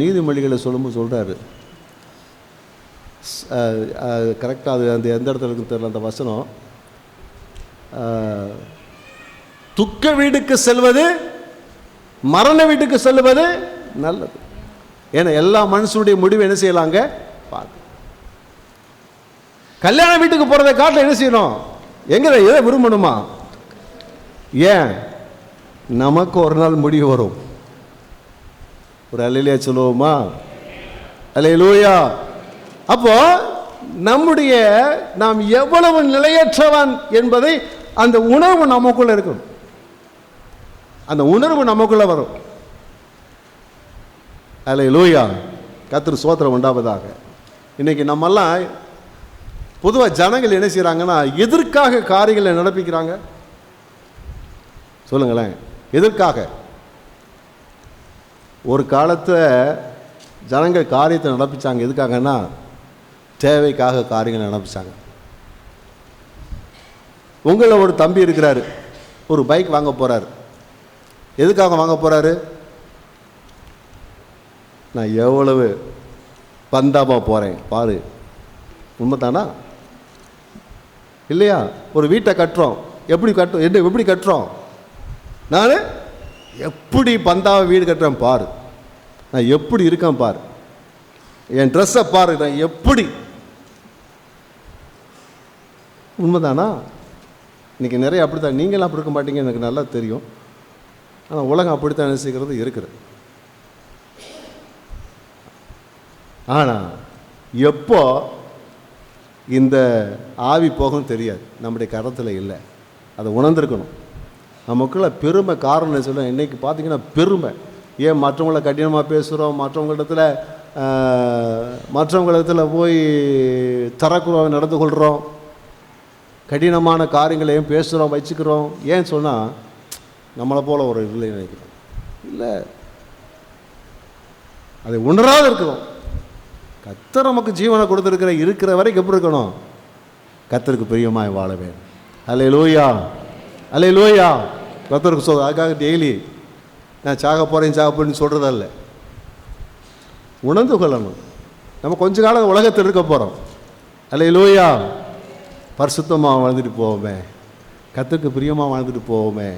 நீதிமொழிகளை சொல்லும்போது சொல்கிறாரு, கரெக்டாக அது அந்த எந்த இடத்துல இருக்குன்னு தெரியல அந்த வசனம். துக்க வீட்டுக்கு செல்வது மரண வீட்டுக்கு செல்வது நல்லது. ஏன்னா எல்லா மனுஷனுடைய முடிவு என்ன செய்யலாங்க பார்க்க. கல்யாண வீட்டுக்கு போகிறத காட்டில் என்ன செய்யணும், எங்கே எதை விரும்பணுமா? ஏன் நமக்கு ஒரு நாள் முடிவு வரும். ஒரு அல்லேலூயா சொல்லுவோமா? அல்லேலூயா. அப்போ நாம் எவ்வளவு நிலையற்றவன் என்பதை அந்த உணர்வு நமக்குள்ள இருக்கும். அந்த உணர்வு நமக்குள்ள வரும். அல்லேலூயா, கர்த்தர் ஸ்தோத்திரம் உண்டாவதாக. இன்னைக்கு நம்மெல்லாம் பொதுவாக ஜனங்கள் என்ன செய்கிறாங்கன்னா, எதற்காக காரியங்களை நடப்பிக்கிறாங்க சொல்லுங்களேன்? எதற்காக? ஒரு காலத்தில் ஜனங்கள் காரியத்தை நடப்பிச்சாங்க. எதுக்காகன்னா, தேவைக்காக காரியங்களை நடப்பிச்சாங்க. உங்களை ஒரு தம்பி இருக்கிறாரு, ஒரு பைக் வாங்க போகிறாரு. எதுக்காக வாங்க போகிறாரு? நான் எவ்வளவு பந்தாபா போகிறேன் பாரு. உண்மைதானா இல்லையா? ஒரு வீட்டை கட்டுறோம், எப்படி கட்டுறோம்? நான் எப்படி பந்தாவை வீடு கட்டுறேன் பாரு, நான் எப்படி இருக்கேன் பாரு, என் ட்ரெஸ்ஸை பாரு, நான் எப்படி. உண்மைதானா? இன்றைக்கி நிறைய அப்படி தான். நீங்களாம் அப்படி இருக்க மாட்டீங்க, எனக்கு நல்லா தெரியும். ஆனால் உலகம் அப்படித்தான் நினைச்சுக்கிறது இருக்குது. ஆனால் எப்போ இந்த ஆவி போகும் தெரியாது, நம்முடைய கரத்தில் இல்லை. அதை உணர்ந்திருக்கணும். நமக்குள்ள பெருமை காரணம் சொல்ல. இன்றைக்கி பார்த்தீங்கன்னா பெருமை. ஏன் மற்றவங்கள கடினமாக பேசுகிறோம், மற்றவங்களிடத்தில் போய் தரக்குறோம் நடந்து கொள்கிறோம், கடினமான காரியங்களை ஏன் பேசுகிறோம் வச்சுக்கிறோம்? ஏன் சொன்னால் நம்மளை போல் ஒரு இல்லை நினைக்கிறோம். இல்லை, அதை உணராது இருக்கிறோம். கர்த்தர் நமக்கு ஜீவனை இருக்கிற வரைக்கும் எப்படி இருக்கணும்? கர்த்தருக்கு பிரியமாய் வாழ வேண்டும். அல்லேலூயா, அல்லேலூயா. கர்த்தருக்கு அதுக்காக டெய்லி நான் சாக போகிறேன்னு சொல்கிறதில்ல. உணர்ந்து கொள்ளணும். நம்ம கொஞ்ச காலம் உலகத்தில் இருக்க போகிறோம். அல்லேலூயா. பரிசுத்தமாக வாழ்ந்துட்டு போவோமே, கர்த்தருக்கு பிரியமாக வாழ்ந்துட்டு போவோமே,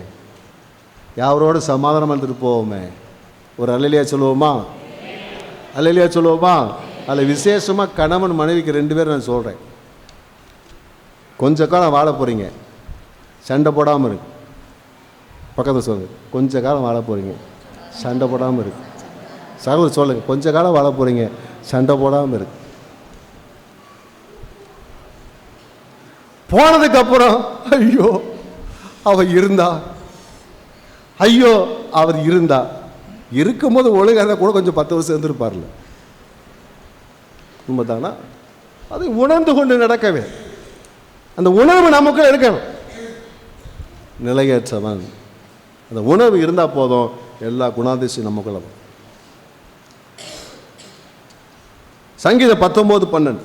யாரோட சமாதானம் வாழ்ந்துட்டு போவோமே. ஒரு அல்லேலூயா சொல்லுவோமா? அல்லேலூயா சொல்லுவோமா? அதில் விசேஷமாக கணவன் மனைவிக்கு 2 பேர் நான் சொல்கிறேன். கொஞ்ச காலம் வாழ போகிறீங்க, சண்டை போடாமல் இருக்கு. பக்கத்தில் சொல்லுங்கள், கொஞ்ச காலம் வாழ போகிறீங்க, சண்டை போடாமல் இருக்கு. சகோதரர் சொல்லுங்கள், கொஞ்ச காலம் வாழ போகிறீங்க, சண்டை போடாமல் இருக்கு. போனதுக்கப்புறம் ஐயோ அவர் இருந்தா, ஐயோ அவர் இருந்தா, இருக்கும்போது ஒழுங்காக கூட கொஞ்சம் 10 வருஷம் இருந்திருப்பார்ல. உண்மைதானா? அதை உணர்ந்து கொண்டு நடக்கவே அந்த உணர்வு நமக்கு இருக்கணும். நிலையற்றவன், அந்த உணர்வு இருந்தால் போதும், எல்லா குணாதிசயம் நமக்குள்ள. சங்கீதம் 19:12.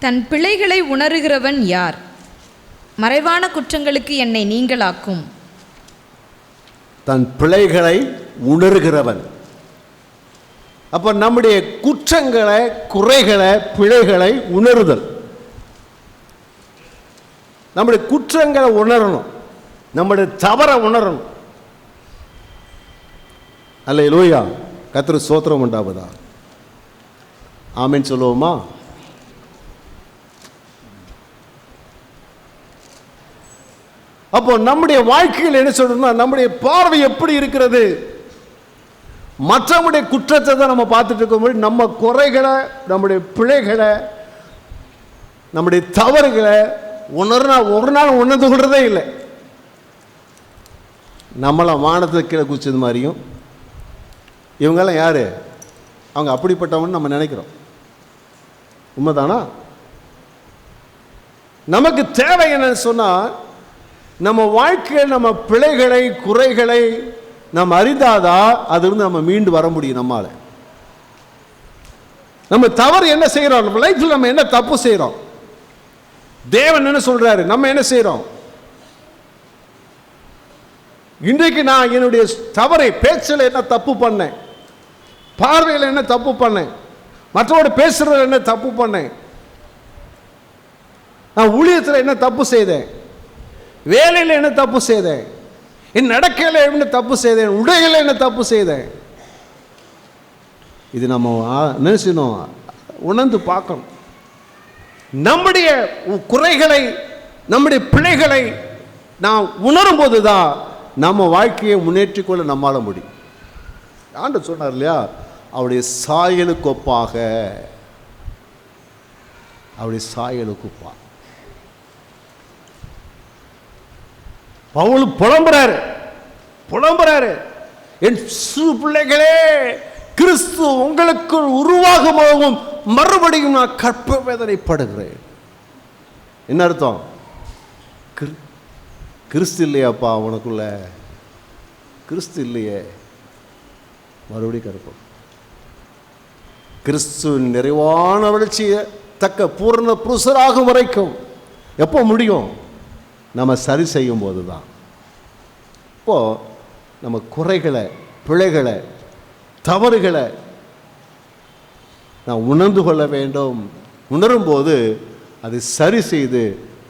தன் பிழைகளை உணர்கிறவன் யார்? மறைவான குற்றங்களுக்கு என்னை நீங்களாக்கும்.
தன் பிழைகளை உணர்கிறவன். அப்ப நம்முடைய குற்றங்களை, குறைகளை, பிழைகளை உணருதல். நம்முடைய குற்றங்களை உணரணும், நம்முடைய தவறை உணரணும். அல்லேலூயா, கர்த்தருக்கு ஸ்தோத்திரம் உண்டாவதா. ஆமென் சொல்லுவோமா? அப்போ நம்முடைய வாழ்க்கையில் என்ன சொல்றோம்னா, நம்முடைய பார்வை எப்படி இருக்கிறது? மற்றவங்களுடைய குற்றத்தை தான் நம்ம பார்த்துட்டு இருக்கும்போது, நம்ம குறைகளை, நம்முடைய பிழைகளை, நம்முடைய தவறுகளை ஒரு நாள் உணர்ந்து கொள்றதே இல்லை. நம்மளை வானத்துக்கு கீழே குதிச்சது மாதிரியும், இவங்கெல்லாம் யாரு, அவங்க அப்படிப்பட்டவன்னு நம்ம நினைக்கிறோம். உண்மைதானா? நமக்கு தேவை என்னன்னு சொன்னால், நம்ம வாழ்க்கையில் நம்ம பிழைகளை, குறைகளை நம்ம அறிந்தாதான் அதிலிருந்து நம்ம மீண்டு வர முடியும். நம்மால நம்ம தவறு என்ன செய்யறோம், நம்ம லைஃப்ல நம்ம என்ன தப்பு செய்யறோம், தேவன் என்ன சொல்றாரு, நம்ம என்ன செய்யறோம். இன்றைக்கு நான் என்னுடைய தவறை, பேச்சில் என்ன தப்பு பண்ணேன், பார்வையில் என்ன தப்பு பண்ணேன், மற்றவோட பேசுறதுல என்ன தப்பு பண்ணேன், நான் ஊழியத்தில் என்ன தப்பு செய்தேன், வேலையில் என்ன தப்பு செய்தேன், என் நடக்கையில் என்ன தப்பு செய்தேன், உடையில் என்ன தப்பு செய்தேன். இது நம்ம நினைச்சணும், உணர்ந்து பார்க்கணும். நம்முடைய குறைகளை, நம்முடைய பிழைகளை நாம் உணரும் போதுதான் நம்ம வாழ்க்கையை முன்னேற்றிக்கொள்ள நம்மால முடியும். ஆண்டவர் சொன்னார் இல்லையா, அவருடைய சாயலுக்கு ஒப்பாக. அவருடைய சாயலுக்கு பார். பவுல் புலம்புறாரு, என் சிறு பிள்ளைகளே, கிறிஸ்து உங்களுக்குள் உருவாகுமாகவும் மறுபடியும் நான் கற்ப வேதனைப்படுகிறேன். என்ன அர்த்தம்? கிறிஸ்து இல்லையாப்பா உனக்குள்ள, கிறிஸ்து இல்லையே, மறுபடியும் கற்பம். கிறிஸ்துவின் நிறைவான வளர்ச்சியை தக்க பூர்ண புருஷராகும் வரைக்கும் எப்போ முடியும்? நம்ம சரி செய்யும் போது தான். இப்போது நம்ம குறைகளை, பிழைகளை, தவறுகளை நான் உணர்ந்து கொள்ள வேண்டும். உணரும்போது அதை சரி செய்து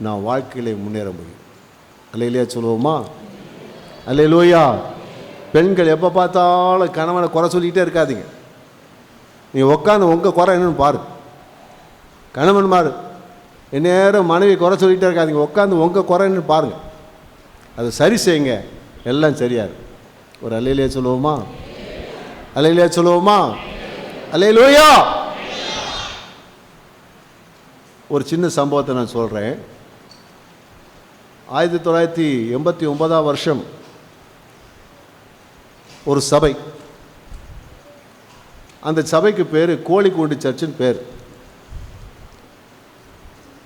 நான் வாழ்க்கையிலே முன்னேற முடியும். அல்லேலூயா சொல்லுவோமா? அல்லேலூயா. பெண்கள் எப்போ பார்த்தாலும் கணவனை குறை சொல்லிக்கிட்டே இருக்காதீங்க. நீ உட்காந்து உங்கள் குறை என்னன்னு பாரு. கணவன் மாறு நேரம் மனைவி குறை சொல்லிகிட்டே இருக்காதீங்க. உட்காந்து உங்கள் குறை என்னன்னு பாருங்கள், அதை சரி செய்யுங்க, எல்லாம் சரியாது. ஒரு அல்லேலூயா சொல்லுவோமா? அல்லேலூயா சொல்லுவோமா? அல்லேலூயா. ஒரு சின்ன சம்பவத்தை நான் சொல்கிறேன். 1989 வருஷம் ஒரு சபை, அந்த சபைக்கு பேர் கோழிக்கூண்டு சர்ச்சுன்னு பேர்.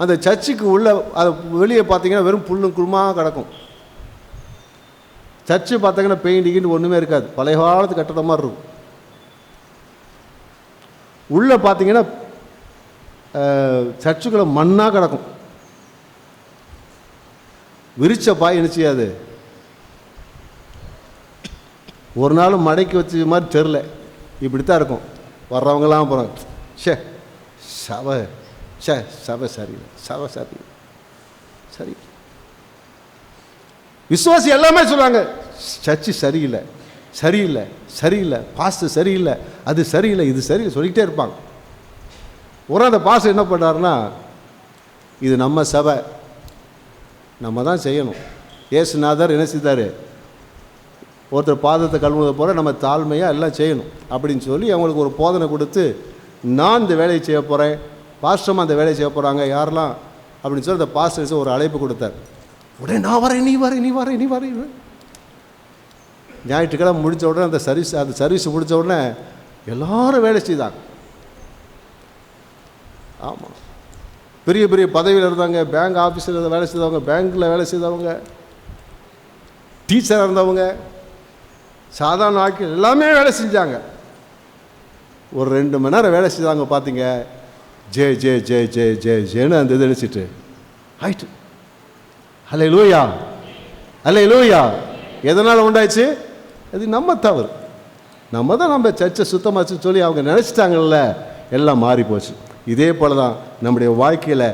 அந்த சர்ச்சுக்கு உள்ள அது வெளியே பார்த்தீங்கன்னா வெறும் புல்லும் குருமாக கிடக்கும். சர்ச்சு பார்த்தீங்கன்னா பெயிண்டிங்னு ஒன்றுமே இருக்காது, பழைய காலத்து கட்டட மாதிரி இருக்கும். உள்ளே பார்த்தீங்கன்னா சர்ச்சுக்குள்ள மண்ணாக கிடக்கும். விரிச்ச பாய் என்ன செய்யாது, ஒரு நாள் மடைக்கு வச்ச மாதிரி தெரில, இப்படித்தான் இருக்கும். வர்றவங்களாம் போகிறாங்க, ஷே சபை, சபை சரியில்லை, சபை சரியில்லை, சரி. விசுவாசி எல்லாமே சொல்லுவாங்க, சர்ச்சு சரியில்லை, சரியில்லை, சரியில்லை, பாஸ்டர் சரியில்லை, அது சரியில்லை, இது சரியில்லை சொல்லிக்கிட்டே இருப்பாங்க. ஒரு அந்த பாஸ்டர் என்ன பண்ணுறாருன்னா, இது நம்ம சபை, நம்ம தான் செய்யணும். இயேசுநாதர் என்ன செய்தார், ஒருத்தர் பாதத்தை கழுவுவதை போல நம்ம தாழ்மையாக எல்லாம் செய்யணும் அப்படின்னு சொல்லி அவங்களுக்கு ஒரு போதனை கொடுத்து, நான் இந்த வேலையை செய்ய போகிறேன், பாஸ்டர்மா அந்த வேலையை செய்ய போகிறாங்க யாரெல்லாம் அப்படின்னு சொல்லி அந்த பாஸ்டர்ஸ் ஒரு அழைப்பு கொடுத்தார். உடனே நான் வரேன், நீ வரேன். ஞாயிற்றுக்கிழமை முடித்த உடனே அந்த சர்வீஸ் முடித்த உடனே எல்லாரும் வேலை செய்தாங்க. ஆமாம், பெரிய பெரிய பதவியில் இருந்தாங்க, பேங்க் ஆஃபீஸில் வேலை செய்தவங்க, பேங்க்கில் வேலை செய்தவங்க, டீச்சராக இருந்தவங்க, சாதாரண ஆட்கள் எல்லாமே வேலை செஞ்சாங்க. ஒரு 2 மணி நேரம் வேலை செய்தாங்க. பார்த்தீங்க, ஜெய் ஜெய் ஜெய் ஜெய் ஜெய் ஜெயன்னு அந்த இது நினச்சிட்டு ஆயிட்டு. அல்லேலூயா, அல்லேலூயா. எதனால் உண்டாச்சு? அது நம்ம தவறு. நம்ம தான் நம்ம சர்ச்சை சுத்தமாச்சு சொல்லி அவங்க நினச்சிட்டாங்கல்ல, எல்லாம் மாறி போச்சு. இதே போல தான் நம்முடைய வாழ்க்கையில்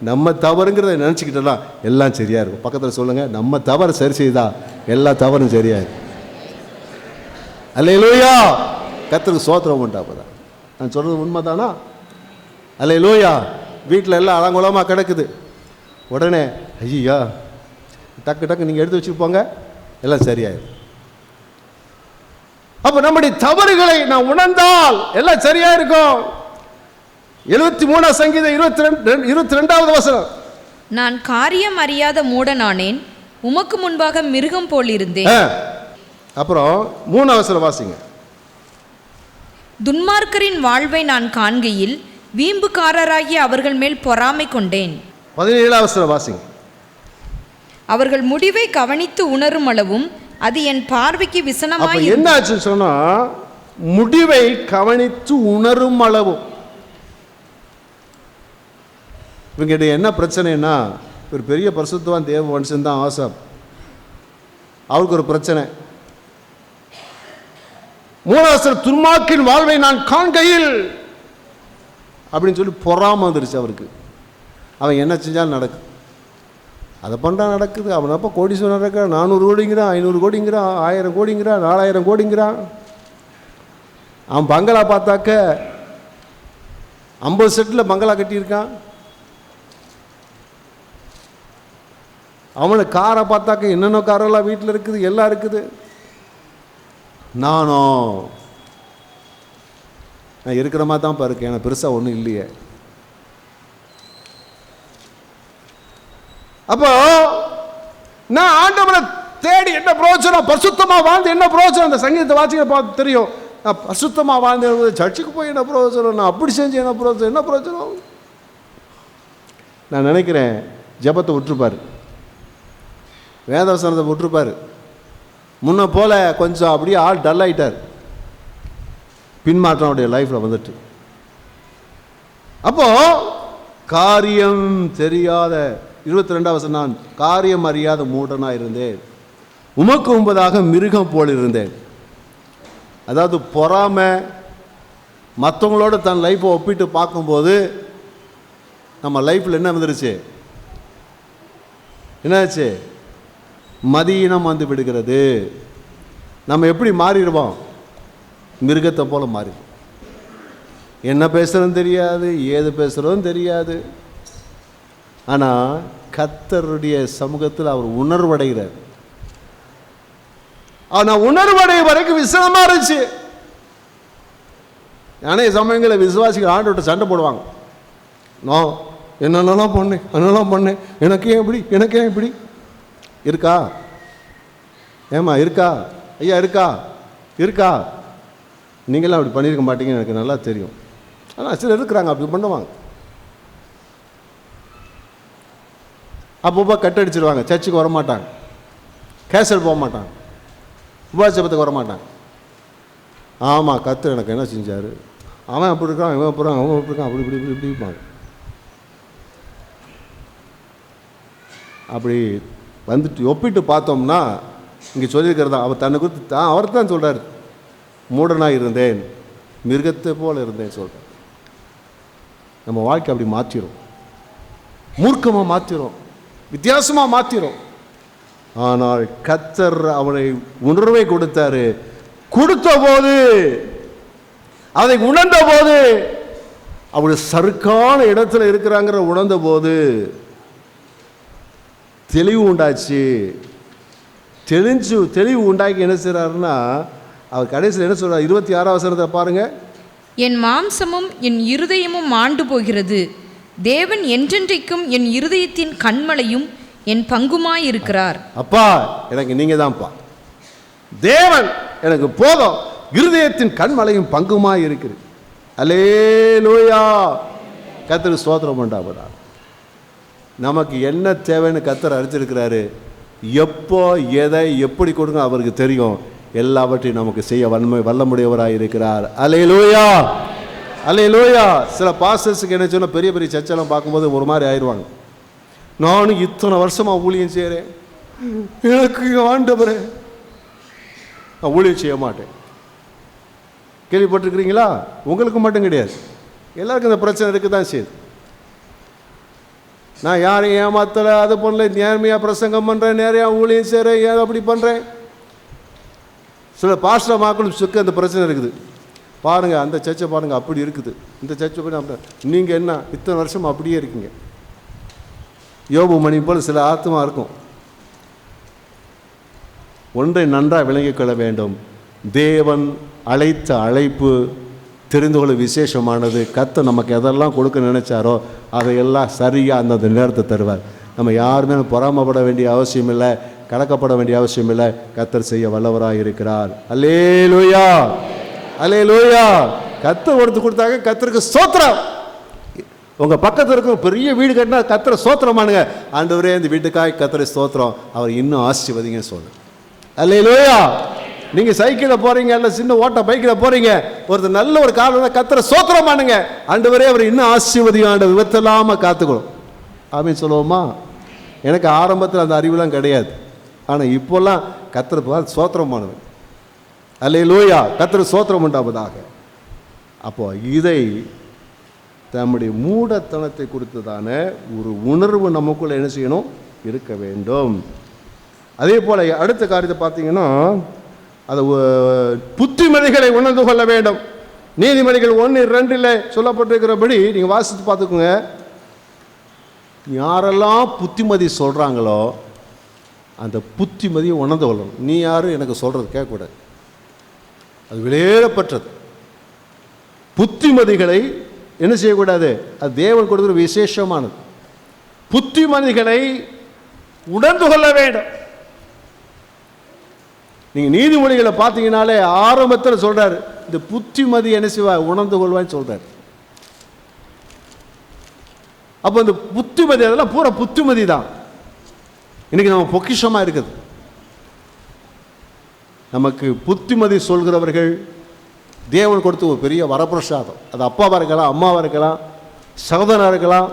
நம்ம தவறுங்கிறத நினச்சிக்கிட்டோம்னா எல்லாம் சரியாக இருக்கும். பக்கத்தில் சொல்லுங்கள், நம்ம தவறு சரி செய்தா எல்லா தவறும் சரியாக இருக்கும். அல்லேலூயா. கர்த்தருக்கு ஸ்தோத்திரம் உண்டா? அப்போ தான் நான் சொல்கிறது உண்மை தானா? அல்லேலூயா. வீட்டில் எல்லாம் அலங்கோலமாக கிடக்குது. உடனே ஐயா டக்கு நீங்கள் எடுத்து வச்சுருப்போங்க, எல்லாம் சரியாயிடும். அப்போ நம்முடைய தவறுகளை நான் உணர்ந்தால் எல்லாம் சரியாக இருக்கும். 73 சங்கீதம் 22வது வசனம்.
நான் காரியம் அறியாத மூடனானேன், உமக்கு முன்பாக மிருகம் போல் இருந்தேன்.
அப்புறம் 3 வசனம் வாசிங்க.
துன்மார்க்கரின் வாழ்வை நான் காண்கையில் வீம்புக்காரராகிய அவர்கள் மேல் பொறாமை கொண்டேன்.
17 வசனம் வாசிங்க.
அவர்கள் முடிவை கவனித்து உணரும் அளவும் அது என் பார்வைக்கு விசனமாய்.
என்ன ஆச்சுன்னு சொன்னா, முடிவை கவனித்து உணரும் அளவும். இவங்கிட்ட என்ன பிரச்சனைன்னா, ஒரு பெரிய பரிசுத்தவான் தேவ மனுஷன் தான் ஆசாப். அவருக்கு ஒரு பிரச்சனை. 3 துன்மார்க்கின் வாழ்வை நான் காண்கையில் அப்படின்னு சொல்லி பொறாம வந்துருச்சு அவருக்கு. அவன் என்ன செஞ்சாலும் நடக்கும், அதை பண்ணுறான் நடக்குது. அவன் அப்போ கோடீஸ்வரன் நடக்கிறான், 400 கோடிங்கிறான், 500 கோடிங்கிறான், 1000 கோடிங்கிறான், 4000 கோடிங்கிறான். அவன் பங்களா பார்த்தாக்க 50 செட்டில் பங்களா கட்டியிருக்கான். அவனை காரை பார்த்தாக்க என்னென்ன காரெல்லாம் வீட்டில் இருக்குது, எல்லாம் இருக்குது. நான் இருக்கிற மாதிரி தான் இருக்கேன், எனக்கு பெருசாக ஒன்றும் இல்லையே. அப்போ நான் ஆண்டவரை தேடி என்ன பிரயோஜனம், பரிசுத்தமாக வாழ்ந்து என்ன பிரயோஜனம்? அந்த சங்கீதத்தை வாசிக்க பார்த்து தெரியும். நான் பரிசுத்தமாக வாழ்ந்து சர்ச்சுக்கு போய் என்ன பிரயோஜனம், நான் அப்படி செஞ்சு என்ன பிரயோஜனம், என்ன பிரயோஜனம்? நான் நினைக்கிறேன் ஜெபத்தை விட்டுருப்பார், வேதவசனத்தை விட்டுருப்பார். முன்ன போல கொஞ்சம் அப்படியே ஆள் டல் ஆகிட்டார். பின்மாற்றம் அவருடைய லைஃப்பில் வந்துட்டு. அப்போ காரியம் தெரியாத 22 வசனம், நான் காரியம் அறியாத மூடனாக இருந்தேன், உமக்கு முன்பதாக மிருகம் போல் இருந்தேன். அதாவது பொறாமை, மற்றவங்களோட தன் லைஃப்பை ஒப்பிட்டு பார்க்கும்போது நம்ம லைஃப்பில் என்ன வந்துருச்சு, என்னாச்சு? மதியினம் வந்து விடுகிறது. நம்ம எப்படி மாறிடுவோம்? மிருகத்தை போல மாறிடுவோம். என்ன பேசுகிறதும் தெரியாது, ஏது பேசுகிறதும் தெரியாது. ஆனால் கர்த்தருடைய சமூகத்தில் அவர் உணர்வடைகிறார். ஆனால் உணர்வடைய வரைக்கும் விசனமாக இருந்துச்சு. அநேக சமயங்களில் விசுவாசிகள் ஆண்டவர்கிட்ட சண்டை போடுவாங்க. நான் என்னென்னலாம் பண்ணேன், என்னெல்லாம் பண்ணேன், எனக்கு ஏன் இப்படி, எனக்கு ஏன் இப்படி இருக்கா? ஏமா இருக்கா? ஐயா இருக்கா? இருக்கா? நீங்களாம் அப்படி பண்ணியிருக்க மாட்டீங்கன்னு எனக்கு நல்லா தெரியும். ஆனால் சிலர் இருக்கிறாங்க அப்படி பண்ணுவாங்க. அப்பப்போ கட்டடிச்சிருவாங்க, சர்ச்சுக்கு வரமாட்டாங்க, கேசல் போக மாட்டாங்க, உபாசபத்துக்கு வரமாட்டாங்க. ஆமாம், கர்த்தர் எனக்கு என்ன செஞ்சார், அவன் அப்படி இருக்கான், இவன் அப்படி இருக்கான், அவன் அப்படி இருக்கான், அப்படி இப்படி இப்படி இப்படி இருப்பாங்க. அப்படி வந்துட்டு ஒப்பிட்டு பார்த்தோம்னா இங்கே சொல்லியிருக்கிறதா அவர் தன்னை குறித்து அவர் தான் சொல்கிறார், மூடனாக இருந்தேன், மிருகத்தை போல் இருந்தேன் சொல்கிறார். நம்ம வாழ்க்கை அப்படி மாற்றிடும், மூர்க்கமாக மாற்றிடும், வித்தியாசமாக மாற்றிடும். ஆனால் கர்த்தர் அவனை உணர்வை கொடுத்தாரு. கொடுத்த போது, அதை உணர்ந்த போது, அவருடைய சறுக்கான இடத்துல இருக்கிறாங்கிற உணர்ந்த போது தெளிவு உண்டாச்சு. தெளிவு உண்டாக்கி என்ன செய்கிறாருன்னா, அவர் கடைசியில் என்ன சொல்கிறார்? 26 வசனத்தை பாருங்க.
என் மாம்சமும் என் இருதயமும் ஆண்டு போகிறது, தேவன் என்றென்றைக்கும் என் இருதயத்தின் கண்மலையும் என் பங்குமாயிருக்கிறார். அப்பா, எனக்கு நீங்க தான்ப்பா, தேவன் எனக்கு போதும், இருதயத்தின் கண்மலையும் பங்குமாய் இருக்குது. அல்லேலூயா, கர்த்தருக்கு ஸ்தோத்திரம் உண்டாவதா. நமக்கு என்ன தேவைன்னு கர்த்தர் அறிஞ்சிருக்கிறாரு. எப்போ எதை எப்படி கொடுங்க அவருக்கு தெரியும். எல்லாவற்றையும் நமக்கு செய்ய வல்லமுடையவராக இருக்கிறார். அல்லேலூயா, அல்லேலூயா. சில பாஸ்டர்ஸுக்கு என்ன சொன்னால், பெரிய பெரிய சர்ச்செல்லாம் பார்க்கும்போது ஒரு மாதிரி ஆயிடுவாங்க. நானும் இத்தனை வருஷமாக ஊழியம் செய்கிறேன், எனக்கு ஆண்டவரே நான் ஊழியம் செய்ய மாட்டேன். கேள்விப்பட்டிருக்கிறீங்களா? உங்களுக்கு மட்டும் கிடையாது, எல்லாருக்கும் இந்த பிரச்சனை இருக்குது தான் செய்யுது. நான் யாரையும் ஏமாத்தலை, அது பண்ணல, நேர்மையாக பிரசங்கம் பண்ணுறேன், நேரையாக ஊழியம் செய்கிறேன், ஏன் அப்படி பண்ணுறேன். சில பாஸ்டர் மக்களும் சுக்க அந்த பிரச்சனை இருக்குது. பாருங்கள், அந்த சர்ச்சை பாருங்கள் அப்படி இருக்குது, இந்த சர்ச்சை போய் அப்படி. நீங்கள் என்ன இத்தனை வருஷம் அப்படியே இருக்கீங்க. யோபு மணி போல் சில ஆத்மா இருக்கும். ஒன்றை நன்றாக விளங்கிக் கொள்ள வேண்டும், தேவன் அழைத்த அழைப்பு தெரிந்து கொள்ள விசேஷமானது. கர்த்தர் நமக்கு எதெல்லாம் கொடுக்க நினைச்சாரோ அதையெல்லாம் சரியாக அந்தந்த நேரத்தை தருவார். நம்ம யாருமே பொறாமப்பட வேண்டிய அவசியம் இல்லை, கலக்கப்பட வேண்டிய அவசியம் இல்லை. கர்த்தர் செய்ய வல்லவராக இருக்கிறார். அல்லேலூயா, அல்லேலூயா. கர்த்தர் ஒருத்து கொடுத்தாங்க, கர்த்தருக்கு ஸ்தோத்திரம். உங்கள் பக்கத்தில் இருக்க பெரிய வீடு கட்டினா கர்த்தரை ஸ்தோத்திரமானுங்க. ஆண்டவரே, இந்த வீட்டுக்காய் கர்த்தரை ஸ்தோத்திரம், அவர் இன்னும் ஆசீர்வதிங்கன்னு சொல்லு. அல்லேலூயா. நீங்கள் சைக்கிளில் போகிறீங்க, இல்லை சின்ன ஓட்ட பைக்கில் போகிறீங்க, ஒருத்தர் நல்ல ஒரு காலம் கர்த்தரை ஸ்தோத்திரமானுங்க. ஆண்டவரே, அவர் இன்னும் ஆசீர்வதியும், ஆண்டு விபத்தில்லாமல் காத்துக்கணும். அப்படின்னு சொல்லுவோமா? எனக்கு ஆரம்பத்தில் அந்த அறிவுலாம் கிடையாது, ஆனால் இப்போல்லாம் கர்த்தரை ஸ்தோத்திரமானவன். அல்லேலூயா, கர்த்தர் ஸ்தோத்திரம் உண்டாவதாக. அப்போ இதை தம்முடைய மூடத்தனத்தை குறித்ததான ஒரு உணர்வு நமக்குள்ள என்ன செய்யணும்? இருக்க வேண்டும். அதே போல் அடுத்த காரியத்தை பார்த்தீங்கன்னா, அது புத்திமதிகளை உணர்ந்து கொள்ள வேண்டும். நீதிமொழிகள் 1:2 சொல்லப்பட்டிருக்கிறபடி நீங்கள் வாசித்து பார்த்துக்கோங்க. யாரெல்லாம் புத்திமதி சொல்கிறாங்களோ அந்த புத்திமதியை உணர்ந்து கொள்ளணும். நீ யாரும் எனக்கு சொல்கிறது கேட்கக்கூடாது, அது வெளியேறப்பட்டது. புத்திமதிகளை என்ன செய்யக்கூடாது? அது தேவன் கொடுக்குற விசேஷமானது. புத்திமதிகளை
உணர்ந்து கொள்ள வேண்டும். நீங்க நீதிமொழிகளை பார்த்தீங்கன்னாலே ஆரம்பத்தில் சொல்றாரு, இந்த புத்திமதி என்ன செய்வா, உணர்ந்து கொள்வான்னு சொல்றாரு. அப்போ இந்த புத்திமதி அதெல்லாம் பூரா புத்திமதி தான் இன்னைக்கு நம்ம பொக்கிஷமா இருக்குது. நமக்கு புத்திமதி சொல்கிறவர்கள் தேவன் கொடுத்த ஒரு பெரிய வரப்பிரசாதம். அது அப்பாவாக இருக்கலாம், அம்மாவாக இருக்கலாம், சகோதரனாக இருக்கலாம்,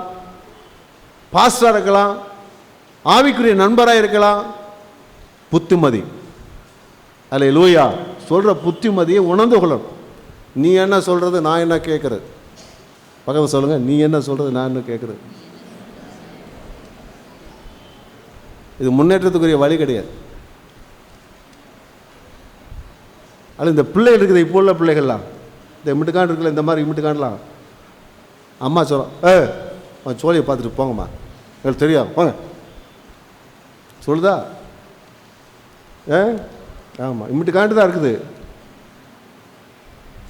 பாஸ்டராக இருக்கலாம், ஆவிக்குரிய நண்பராக இருக்கலாம். புத்திமதி அல்லேலூயா சொல்கிற புத்திமதியை உணர்ந்து கொள்ளணும். நீ என்ன சொல்கிறது, நான் என்ன கேட்குறது? பக்கத்தில் சொல்லுங்கள், நீ என்ன சொல்கிறது, நான் என்ன கேட்குறது? இது முன்னேற்றத்துக்குரிய வழி கிடையாது. அது இந்த பிள்ளைகள் இருக்குது, இப்போ உள்ள பிள்ளைகள்லாம் இந்த இமிட்டுக்காண்டு இருக்குல்ல, இந்த மாதிரி இமிட்டுக்காண்டலாம் அம்மா அவன் சோழியை பார்த்துட்டு போங்கம்மா, எங்களுக்கு தெரியும், போங்க சொல்லுதா? ஆமாம், இமிட்டுக்காண்டு தான் இருக்குது.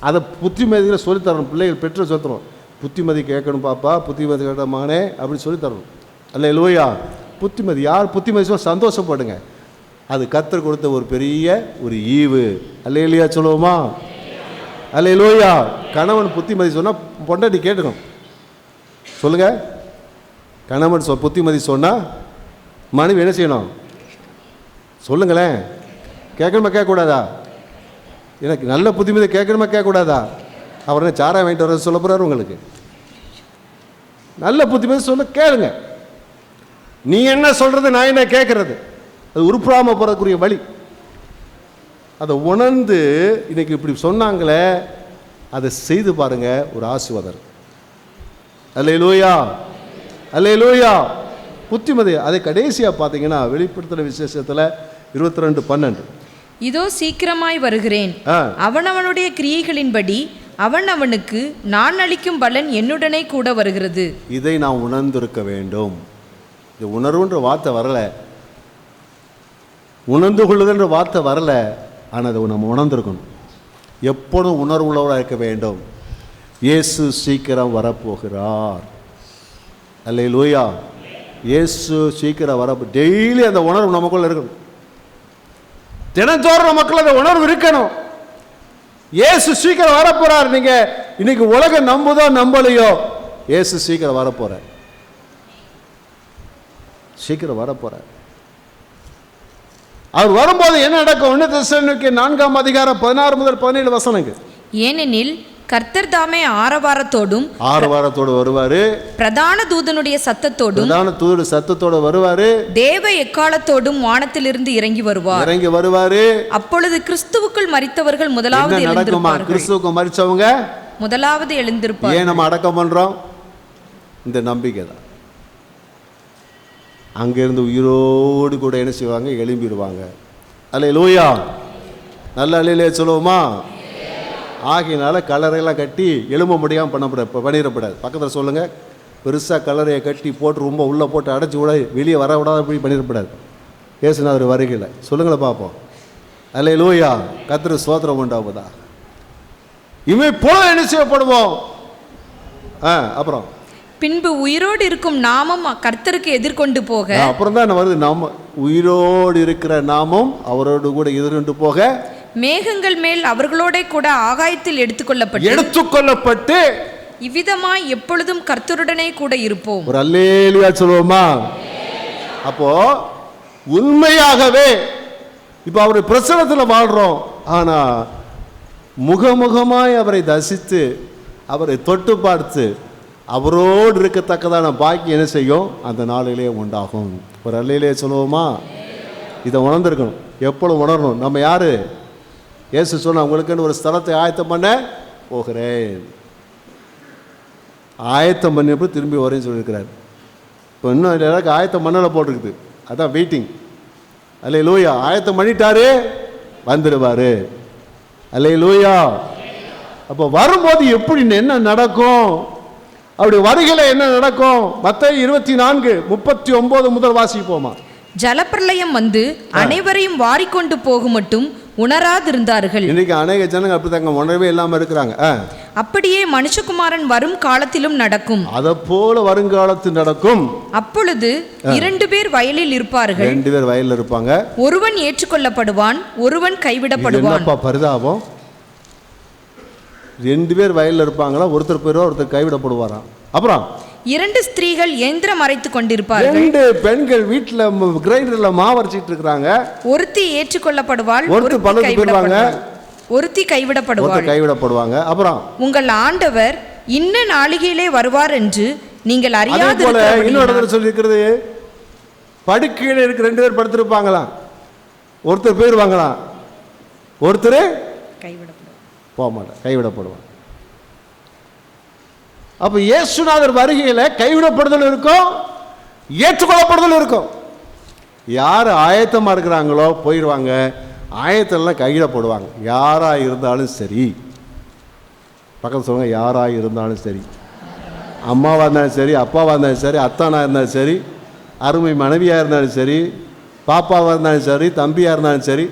அதை புத்திமதியில் சொல்லித்தரணும். பிள்ளைகள் பெற்று சொல்லித்தரணும், புத்திமதி கேட்கணும் பாப்பா, புத்திமதி கேட்ட மகனே அப்படின்னு சொல்லித்தரணும். அல்லேலூயா. புத்திமதி யார் புத்திமதி சொல்ல சந்தோஷப்படுங்க. அது கர்த்தர் கொடுத்த ஒரு பெரிய ஒரு ஈவு. அல்லேலூயா சொல்லுவோமா? அல்லேலூயா. கணவன் புத்திமதி சொன்னால் பொண்டாட்டி கேட்டுக்கணும். சொல்லுங்க, கணவன் புத்திமதி சொன்னால் மனைவி என்ன செய்யணும்? சொல்லுங்களேன். கேட்கணுமா கேட்கக்கூடாதா? எனக்கு நல்ல புத்திமதி கேட்கணுமா கேட்கக்கூடாதா? அவர் என்ன சாராயம் வாங்கிட்டு வர சொல்ல போகிறாரு உங்களுக்கு? நல்ல புத்திமதி சொல்ல கேளுங்க. நீ என்ன சொல்கிறது, நான் என்ன கேட்கறது? அது உருப்படாமல் போகிறதுக்குரிய வழி. அதை உணர்ந்து இன்னைக்கு இப்படி சொன்னாங்களே, அதை செய்து பாருங்க, ஒரு ஆசீர்வாதம். அல்லேலூயா, அல்லேலூயா. புத்திமதி அதை கடைசியாக பார்த்தீங்கன்னா வெளிப்படுத்தின விசேஷத்தில் 22:12,
இதோ சீக்கிரமாய் வருகிறேன், அவனவனுடைய கிரியைகளின்படி அவனுக்கு நான் அளிக்கும் பலன் என்னுடனே கூட வருகிறது.
இதை நாம் உணர்ந்திருக்க வேண்டும். இது உணர்வுன்ற வார்த்தை வரல, உணர்ந்து கொள்ளுதுன்ற வார்த்தை வரல, ஆனால் அதை நம்ம உணர்ந்திருக்கணும். எப்பொழுதும் உணர்வுள்ளவராக இருக்க வேண்டும். இயேசு சீக்கிரம் வரப்போகிறார். அல்லேலூயா. இயேசு சீக்கிரம் வர, டெய்லி அந்த உணர்வு நமக்குள்ள இருக்கணும். தினந்தோறும் நமக்குள்ள அந்த உணர்வு இருக்கணும். இயேசு சீக்கிரம் வரப்போறார். நீங்க இன்னைக்கு உலகம் நம்புதோ நம்பலையோ, இயேசு சீக்கிரம் வரப்போறார், சீக்கிரம் வரப்போறார். அவர் வரும்போது என்ன நடக்கும்? 1 தெசலோனிக்கேயர் 4:16-17
ஏனெனில் கர்த்தர் தாமே ஆரவாரத்தோடும்
வருவாரு,
பிரதான தூதனுடைய சத்தத்தோடும்
வருவாரு,
தேவ எக்காலத்தோடும் வானத்திலிருந்து இறங்கி வருவாரு. அப்பொழுது கிறிஸ்துவுக்குள் மரித்தவர்கள் முதலாவது எழுந்திருப்பார்கள்.
கிறிஸ்துவுக்கு மரிச்சவங்க
முதலாவது எழுந்திருப்பார்கள்.
ஏன் நம்ம அடக்கம் பண்றோம்? இந்த நம்பிக்கை தான். அங்கிருந்து உயிரோடு கூட என்ன செய்வாங்க? எழும்பிடுவாங்க. அல்லேலூயா. நல்ல அல்லேலூயா சொல்லுவோமா? ஆகியனால கலரையெல்லாம் கட்டி எலும்ப முடியாமல் பண்ணிடப்படாது. பக்கத்தில் சொல்லுங்கள், பெருசாக கலரையை கட்டி போட்டு ரொம்ப உள்ளே போட்டு அடைச்சி விட, வெளியே வர விடாத அப்படி பண்ணிடப்படாது. இயேசுநாதர் வருகையில் சொல்லுங்களேன் பார்ப்போம். அல்லேலூயா. கர்த்தருக்கு ஸ்தோத்திரம் உண்டாவதா. இவை போல என்ன செய்யப்படுவோம்? அப்புறம்
பின்பு உயிரோடு இருக்கும் நாமும் கர்த்தருக்கு எதிர்கொண்டு போக,
அப்புறம் தான் வருது, நாம உயிரோடு இருக்கிற நாமும் அவரோடு கூட எதிர்கொண்டு போக,
மேகங்கள் மேல் அவர்களோட கூட ஆகாயத்தில் எடுத்துக்கொள்ளப்பட்டு இவ்விதமாய் எப்பொழுதும் கர்த்தருடனே கூட இருப்போம்.
ஒரு அல்லேலூயா சொல்லுவோமா? அப்போ உண்மையாகவே இப்போ அவர் பிரசன்னத்தில் வாழ்றோம், ஆனா முகமுகமாய் அவரை தரிசித்து அவரை தொட்டு பார்த்து அவரோடு இருக்கத்தக்கதான பாக்கி என்ன செய்யும்? அந்த நாளிலே உண்டாகும். ஒரு அல்லேலூயா சொல்லுவோமா? இதை உணர்ந்திருக்கணும், எப்பொழுதும் உணரணும். நம்ம யாரு? இயேசு சொன்ன, உங்களுக்குன்னு ஒரு ஸ்தலத்தை ஆயத்தம் பண்ண போகிறேன். ஆயத்தம் பண்ணியப்போ திரும்பி வரேன்னு சொல்லியிருக்கிறார். இப்போ இன்னும் எல்லாருக்கும் ஆயத்தம் பண்ணல போட்டிருக்குது, அதான் வெயிட்டிங். அல்லேலூயா. ஆயத்தம் பண்ணிட்டாரு, வந்துடுவார். அல்லேலூயா. அப்போ வரும்போது எப்படி என்ன நடக்கும்? அப்படி வருகையில என்ன நடக்கும்? மத்தேயு 24:39 முதல் வாசிப்போமா?
ஜலப்பிரளயம் வந்து அனைவரையும் வாரிக்கொண்டு போகும் மட்டும் உணராதிருந்தார்கள்.
இன்னைக்கு அநேக ஜனங்க அப்படித்தாங்க, உணர்வே இல்லாமல் இருக்கிறாங்க.
அப்படியே மனுஷகுமாரன் வரும் காலத்திலும் நடக்கும்.
அதை போல வருங்காலத்தில் நடக்கும்.
அப்பொழுது 2 பேர் வயலில் இருப்பார்கள்.
2 பேர் வயலில் இருப்பாங்க.
ஒருவன் ஏற்றுக்கொள்ளப்படுவான், ஒருவன் கைவிடப்படுவான்.
என்னப்பா பரிதாபம்! 2 பேர் வயலில் இருப்பாங்களா, ஒருத்தர் போயிடுவார், ஒருத்தர் கைவிடப்படுவாராம். அப்புறம்
2 ஸ்திரீகள் எந்திரம் அரைத்து கொண்டிருப்பார்கள்.
2 பெண்கள் வீட்டில் கிரைண்டர்ல மாவு அரைச்சிட்டு இருக்காங்க.
ஒருத்தி ஏற்றுக்கொள்ளப்படுவாள்,
ஒருத்தர் பல்லக்கு போயிடுவாங்க,
ஒருத்தி கைவிடப்படுவாங்க.
அப்புறம்
உங்கள் ஆண்டவர் இன்ன நாளிகையிலே வருவார் என்று நீங்கள் அறியாது.
இன்னொரு இடத்துல சொல்லியிருக்கிறது, படுக்கையில் இருக்கிற 2 பேர் படுத்திருப்பாங்களாம், ஒருத்தர் போயிடுவாங்களாம், ஒருத்தர் போக மாட்டார், கைவிடப்படுவாங்க. அப்ப இயேசுநாதர் வருகையில் கைவிடப்படுதல் இருக்கும், ஏற்றுக்கொள்ளப்படுதல் இருக்கும். யார் ஆயத்தமா இருக்கிறாங்களோ போயிடுவாங்க, ஆயத்தெல்லாம் கைவிடப்படுவாங்க. யாரா இருந்தாலும் சரி, பக்கத்தில் சொல்லுங்க, யாரா இருந்தாலும் சரி, அம்மாவா இருந்தாலும் சரி, அப்பாவா இருந்தாலும் சரி, அத்தானா இருந்தாலும் சரி, அருமை மனைவியாக இருந்தாலும் சரி, பாப்பாவாக இருந்தாலும் சரி, தம்பியாக இருந்தாலும் சரி,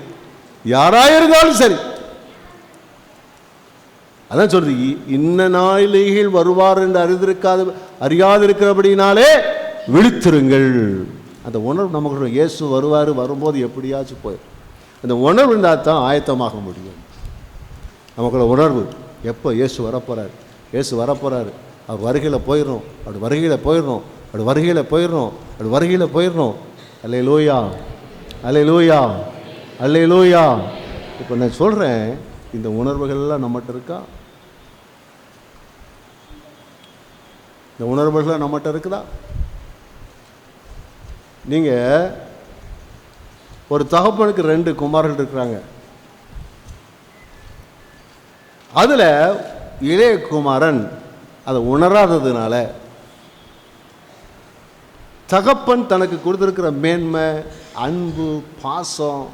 யாராக இருந்தாலும் சரி. அதான் சொல்றது, இன்ன நாளில் வருவார் என்று அறியாதிருக்கிறபடினாலே விழித்திருங்கள். அந்த உணர்வு நமக்கு, இயேசு வருவார், வரும்போது எப்படியாச்சும் போயிடும். அந்த உணர்வு இருந்தால் தான் ஆயத்தமாக முடியும். நமக்குள்ள உணர்வு, எப்போ இயேசு வரப்போகிறார், இயேசு வரப்போகிறாரு, அவர் வருகையில் போயிடணும், அப்படி வருகையில் போயிடணும், அப்படி வருகையில் போயிடணும், அப்படி வருகையில் போயிடணும். அல்லேலூயா, அல்லேலூயா, அல்லேலூயா. இப்போ நான் சொல்கிறேன், இந்த உணர்வுகள்லாம் நம்மகிட்ட இருக்கா? இந்த உணர்வுகள்லாம் நம்மகிட்ட இருக்குதா? நீங்கள் ஒரு தகப்பனுக்கு 2 குமாரர்கள் இருக்கிறாங்க. அதில் இளைய குமாரன் அதை உணராததுனால தகப்பன் தனக்கு கொடுத்துருக்கிற மேன்மை, அன்பு, பாசம்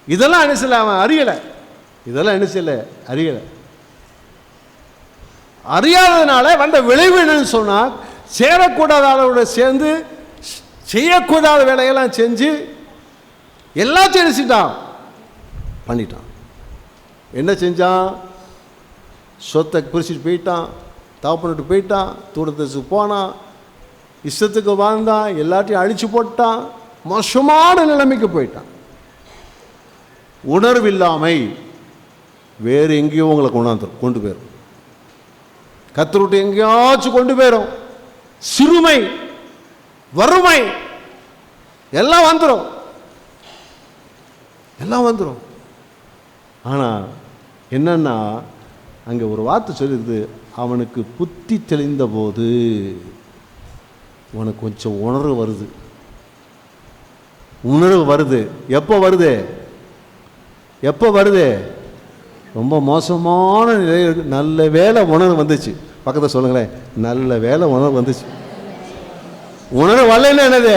இதெல்லாம் என்ன செய்யலை, அவன் அறியலை. இதெல்லாம் என்ன செய்யலை, அறியலை. அறியாததுனால வந்த விளைவு என்னன்னு சொன்னால், சேரக்கூடாத அளவோட சேர்ந்து செய்யக்கூடாத வேலையெல்லாம் செஞ்சு எல்லாத்தையும் என்ன செஞ்சான், பண்ணிட்டான். என்ன செஞ்சான்? சொத்தை பிரிச்சுட்டு போயிட்டான், தகப்பனுட்டு போயிட்டான், தூரத்துக்கு போனான், இஷ்டத்துக்கு வாழ்ந்தான், எல்லாத்தையும் அழிச்சு போட்டான், மோசமான நிலைமைக்கு போயிட்டான். உணர்வில்லாமை வேறு எங்கேயோ உங்களை கொண்டு போயிடும், கர்த்தரை விட்டு எங்கேயாச்சும் கொண்டு போயிடும். சிறுமை, வறுமை எல்லாம் வந்துடும், எல்லாம் வந்துடும். ஆனால் என்னன்னா, அங்கே ஒரு வார்த்தை சொல்லிடுது, அவனுக்கு புத்தி தெளிந்த போது உனக்கு கொஞ்சம் உணர்வு வருது. உணர்வு வருது. எப்போ வருது? எப்போ வருது? ரொம்ப மோசமான நிலை. நல்ல வேலை உணர்வு வந்துச்சு. பக்கத்தில் சொல்லுங்களேன், நல்ல வேலை உணர்வு வந்துச்சு. உணர்வு வரலன்னா என்னது,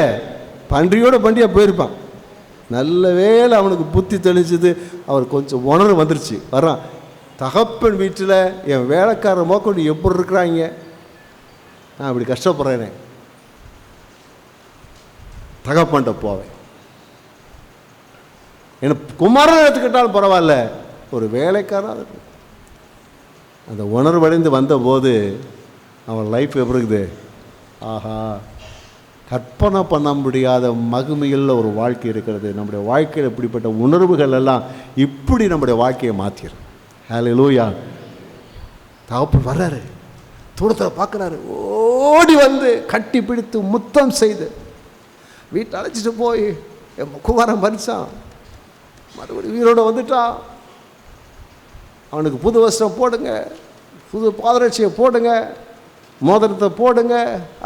பன்றியோட பண்டியாக போயிருப்பான். நல்ல வேலை அவனுக்கு புத்தி தெளிஞ்சது, அவர் கொஞ்சம் உணர்வு வந்துருச்சு. வர்றான், தகப்பன் வீட்டில் என் வேலைக்காரர் மோக்கொண்டு எப்படி இருக்கிறாங்க, நான் அப்படி கஷ்டப்படுறேனே, தகப்பன்ட்ட போவேன். எனக்கு குமாரன் எடுத்துக்கிட்டாலும் பரவாயில்ல, ஒரு வேலைக்காரன் இருக்கு. அந்த உணர்வடைந்து வந்தபோது அவன் லைஃப் எப்படி இருக்குது? ஆஹா, கற்பனை பண்ண முடியாத மகிமையில் ஒரு வாழ்க்கை இருக்கிறது. நம்முடைய வாழ்க்கையில் இப்படிப்பட்ட உணர்வுகள் எல்லாம் இப்படி நம்முடைய வாழ்க்கையை மாற்றிடும். ஹல்லேலூயா. தகப்பன் வர்றாரு, தூரத்தில் பார்க்குறாரு, ஓடி வந்து கட்டி பிடித்து முத்தம் செய்து வீட்டை அழைச்சிட்டு போய் என் குமாரன் மறிச்சான், மறுபடியும் உயிரோடு வந்துட்டான், அவனுக்கு புது வஸ்திரம் போடுங்க, புது பாதரட்சியை போடுங்க, மோதிரத்தை போடுங்க,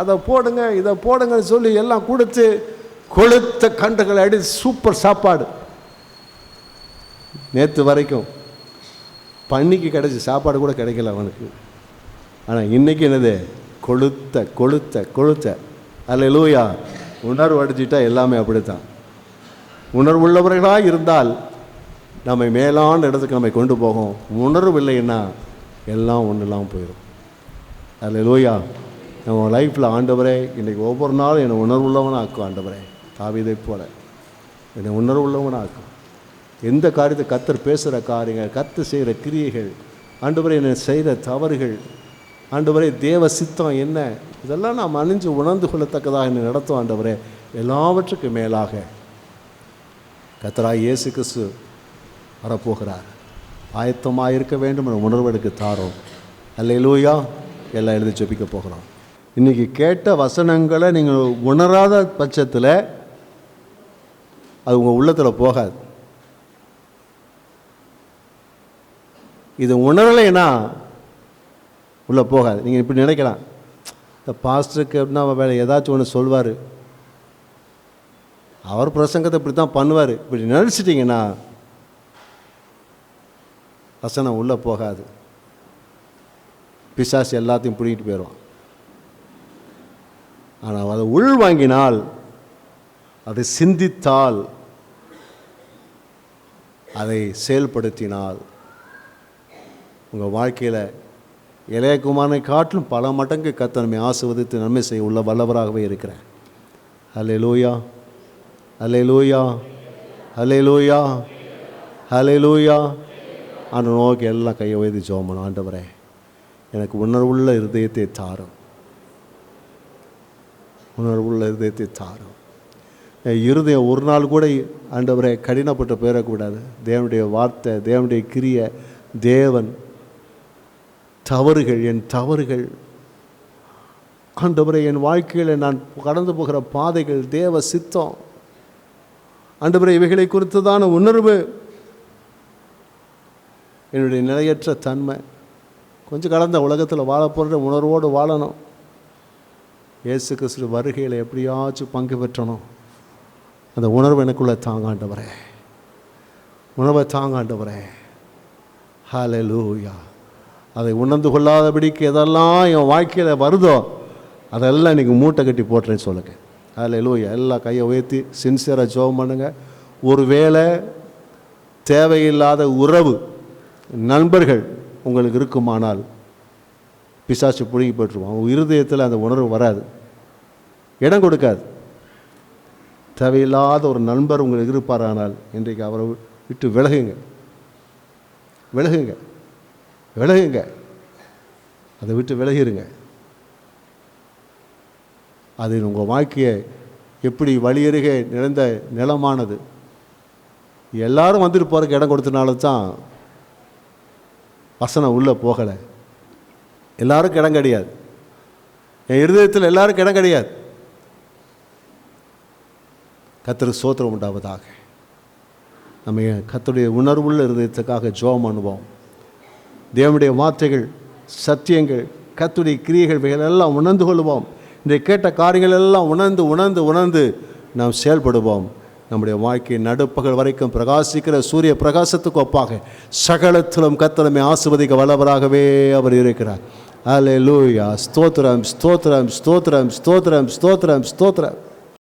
அதை போடுங்க, இதை போடுங்கன்னு சொல்லி எல்லாம் கொடுத்து கொளுத்த கன்றுகளை அடித்து சூப்பர் சாப்பாடு. நேற்று வரைக்கும் பன்னிக்கு கிடைச்ச சாப்பாடு கூட கிடைக்கல அவனுக்கு. ஆனால் இன்றைக்கி என்னது? கொளுத்த கொளுத்த கொளுத்த. அல்லேலூயா. உணர்வு அடிச்சுட்டா எல்லாமே அப்படித்தான். உணர்வு உள்ளவர்களாக இருந்தால் நம்மை மேலான இடத்துக்கு நம்மை கொண்டு போகும். உணர்வு இல்லைன்னா எல்லாம் ஒன்று இல்லாமல் போயிடும். அல்லேலூயா. நம்ம லைஃப்பில் ஆண்டவரே இன்றைக்கி ஒவ்வொரு நாளும் என்னை உணர்வுள்ளவனாக ஆக்கும். ஆண்டவரே, தாவீதை போல என்னை உணர்வுள்ளவனாக ஆக்கும். எந்த காரியத்தை கர்த்தர் பேசுகிற காரியங்கள், கர்த்தர் செய்கிற கிரியைகள்
ஆண்டவரே என்னை செய்கிற தவறுகள், ஆண்டவரே தேவ சித்தம் என்ன, இதெல்லாம் நாம் அணிஞ்சு உணர்ந்து கொள்ளத்தக்கதாக என்னை நடத்தும். ஆண்டவரே எல்லாவற்றுக்கு மேலாக கர்த்தராகிய இயேசு கிறிஸ்து வரப்போகிறார். ஆயத்தமாக இருக்க வேண்டும் என்ற உணர்வெடுக்க தாரோம். அல்லேலூயா. எல்லாம் எழுதி ஜெபிக்க போகிறோம். இன்றைக்கி கேட்ட வசனங்களை நீங்கள் உணராத பட்சத்தில் அது உங்கள் உள்ளத்தில் போகாது. இது உணரலைன்னா உள்ளே போகாது. நீங்கள் இப்படி நினைக்கலாம், இந்த பாஸ்டருக்கு எப்படின்னா வேலை ஏதாச்சும் ஒன்று சொல்வார், அவர் பிரசங்கத்தை இப்படி தான் பண்ணுவார், இப்படி நினச்சிட்டிங்கன்னா வசனம் உள்ளே போகாது. பிசாசு எல்லாத்தையும் பிடிக்கிட்டு போயிடுவான். ஆனால் அதை உள் வாங்கினால், அதை சிந்தித்தால், அதை செயல்படுத்தினால் உங்கள் வாழ்க்கையில் இளையகுமாரனை காட்டிலும் பல மடங்கு கர்த்தர் நம்மை ஆசீர்வதித்து நன்மை செய்ய உள்ள வல்லவராகவே இருக்கிறேன். அல்லேலூயா, அல்லேலூயா, அல்லேலூயா, அல்லேலூயா. ஆண்டு நோக்கி எல்லாம் கையை உயர்த்தி ஜெபம் பண்ணணும். ஆண்டவரே எனக்கு உணர்வுள்ள இருதயத்தை தாரும், உணர்வுள்ள இருதயத்தை தாரும். என் இருதயம் ஒரு நாள் கூட ஆண்டவரே கடினப்பட்டு போயிடக்கூடாது. தேவனுடைய வார்த்தை, தேவனுடைய கிரியை, தேவன், தவறுகள், என் தவறுகள், ஆண்டவரே என் வாழ்க்கையில் நான் கடந்து போகிற பாதைகள், தேவ சித்தம், ஆண்டவரே இவைகளை குறித்ததான உணர்வு, என்னுடைய நிலையற்ற தன்மை, கொஞ்சம் கலந்த உலகத்தில் வாழப்போகிற உணர்வோடு வாழணும். இயேசு கிறிஸ்து வருகையில் எப்படியாச்சும் பங்கு பெற்றணும். அந்த உணர்வு எனக்குள்ளே தாங்காண்டவரே, உணர்வை தாங்காண்டவரே. ஹல்லேலூயா. அதை உணர்ந்து கொள்ளாதபடிக்கு எதெல்லாம் என் வாழ்க்கையில் வருதோ அதெல்லாம் இன்றைக்கி மூட்டை கட்டி போட்டுறேன்னு சொல்லுங்க. ஹல்லேலூயா. எல்லாம் கையை உயர்த்தி சின்சியராக ஜெபம் பண்ணுங்க. ஒரு வேளை தேவையில்லாத உறவு, நண்பர்கள் உங்களுக்கு இருக்குமானால் பிசாசு பிடுங்கி போட்டுருவான். உங்கள் இருதயத்தில் அந்த உணர்வு வராது, இடம் கொடுக்காது. தேவையில்லாத ஒரு நண்பர் உங்களுக்கு இருப்பாரானால் இன்றைக்கு அவரை விட்டு விலகுங்க, விலகுங்க, விலகுங்க, அதை விட்டு விலகிருங்க. அது உங்கள் வாழ்க்கையை எப்படி வழியருகே நிறைந்த நிலமானது. எல்லாரும் வந்துட்டு போகிறக்கு இடம் கொடுத்தனால தான் வசனம் உள்ளே போகலை. எல்லாருக்கும் இடம் கிடையாது. என் இருதயத்தில் எல்லாருக்கும் இடம் கிடையாது. கர்த்தருக்கு ஸ்தோத்திரம் உண்டாவதாக. நம்ம கர்த்தருடைய உணர்வுள்ள இருதயத்துக்காக ஜெபம் பண்ணுவோம். தேவனுடைய வார்த்தைகள், சத்தியங்கள், கர்த்தருடைய கிரியைகள், இவைகள் எல்லாம் உணர்ந்து கொள்வோம். இன்றைக்கு கேட்ட காரியங்கள் எல்லாம் உணர்ந்து உணர்ந்து உணர்ந்து நாம் செயல்படுவோம். நம்முடைய வாழ்க்கை நடுப்பகல் வரைக்கும் பிரகாசிக்கிற சூரிய பிரகாசத்துக்கு ஒப்பாக சகலத்திலும் கர்த்தர் நம்மை ஆசீர்வதிக்க வல்லவராகவே அவர் இருக்கிறார். அல்லேலூயா. ஸ்தோத்திரம், ஸ்தோத்திரம், ஸ்தோத்திரம், ஸ்தோத்திரம், ஸ்தோத்திரம், ஸ்தோத்திரம்.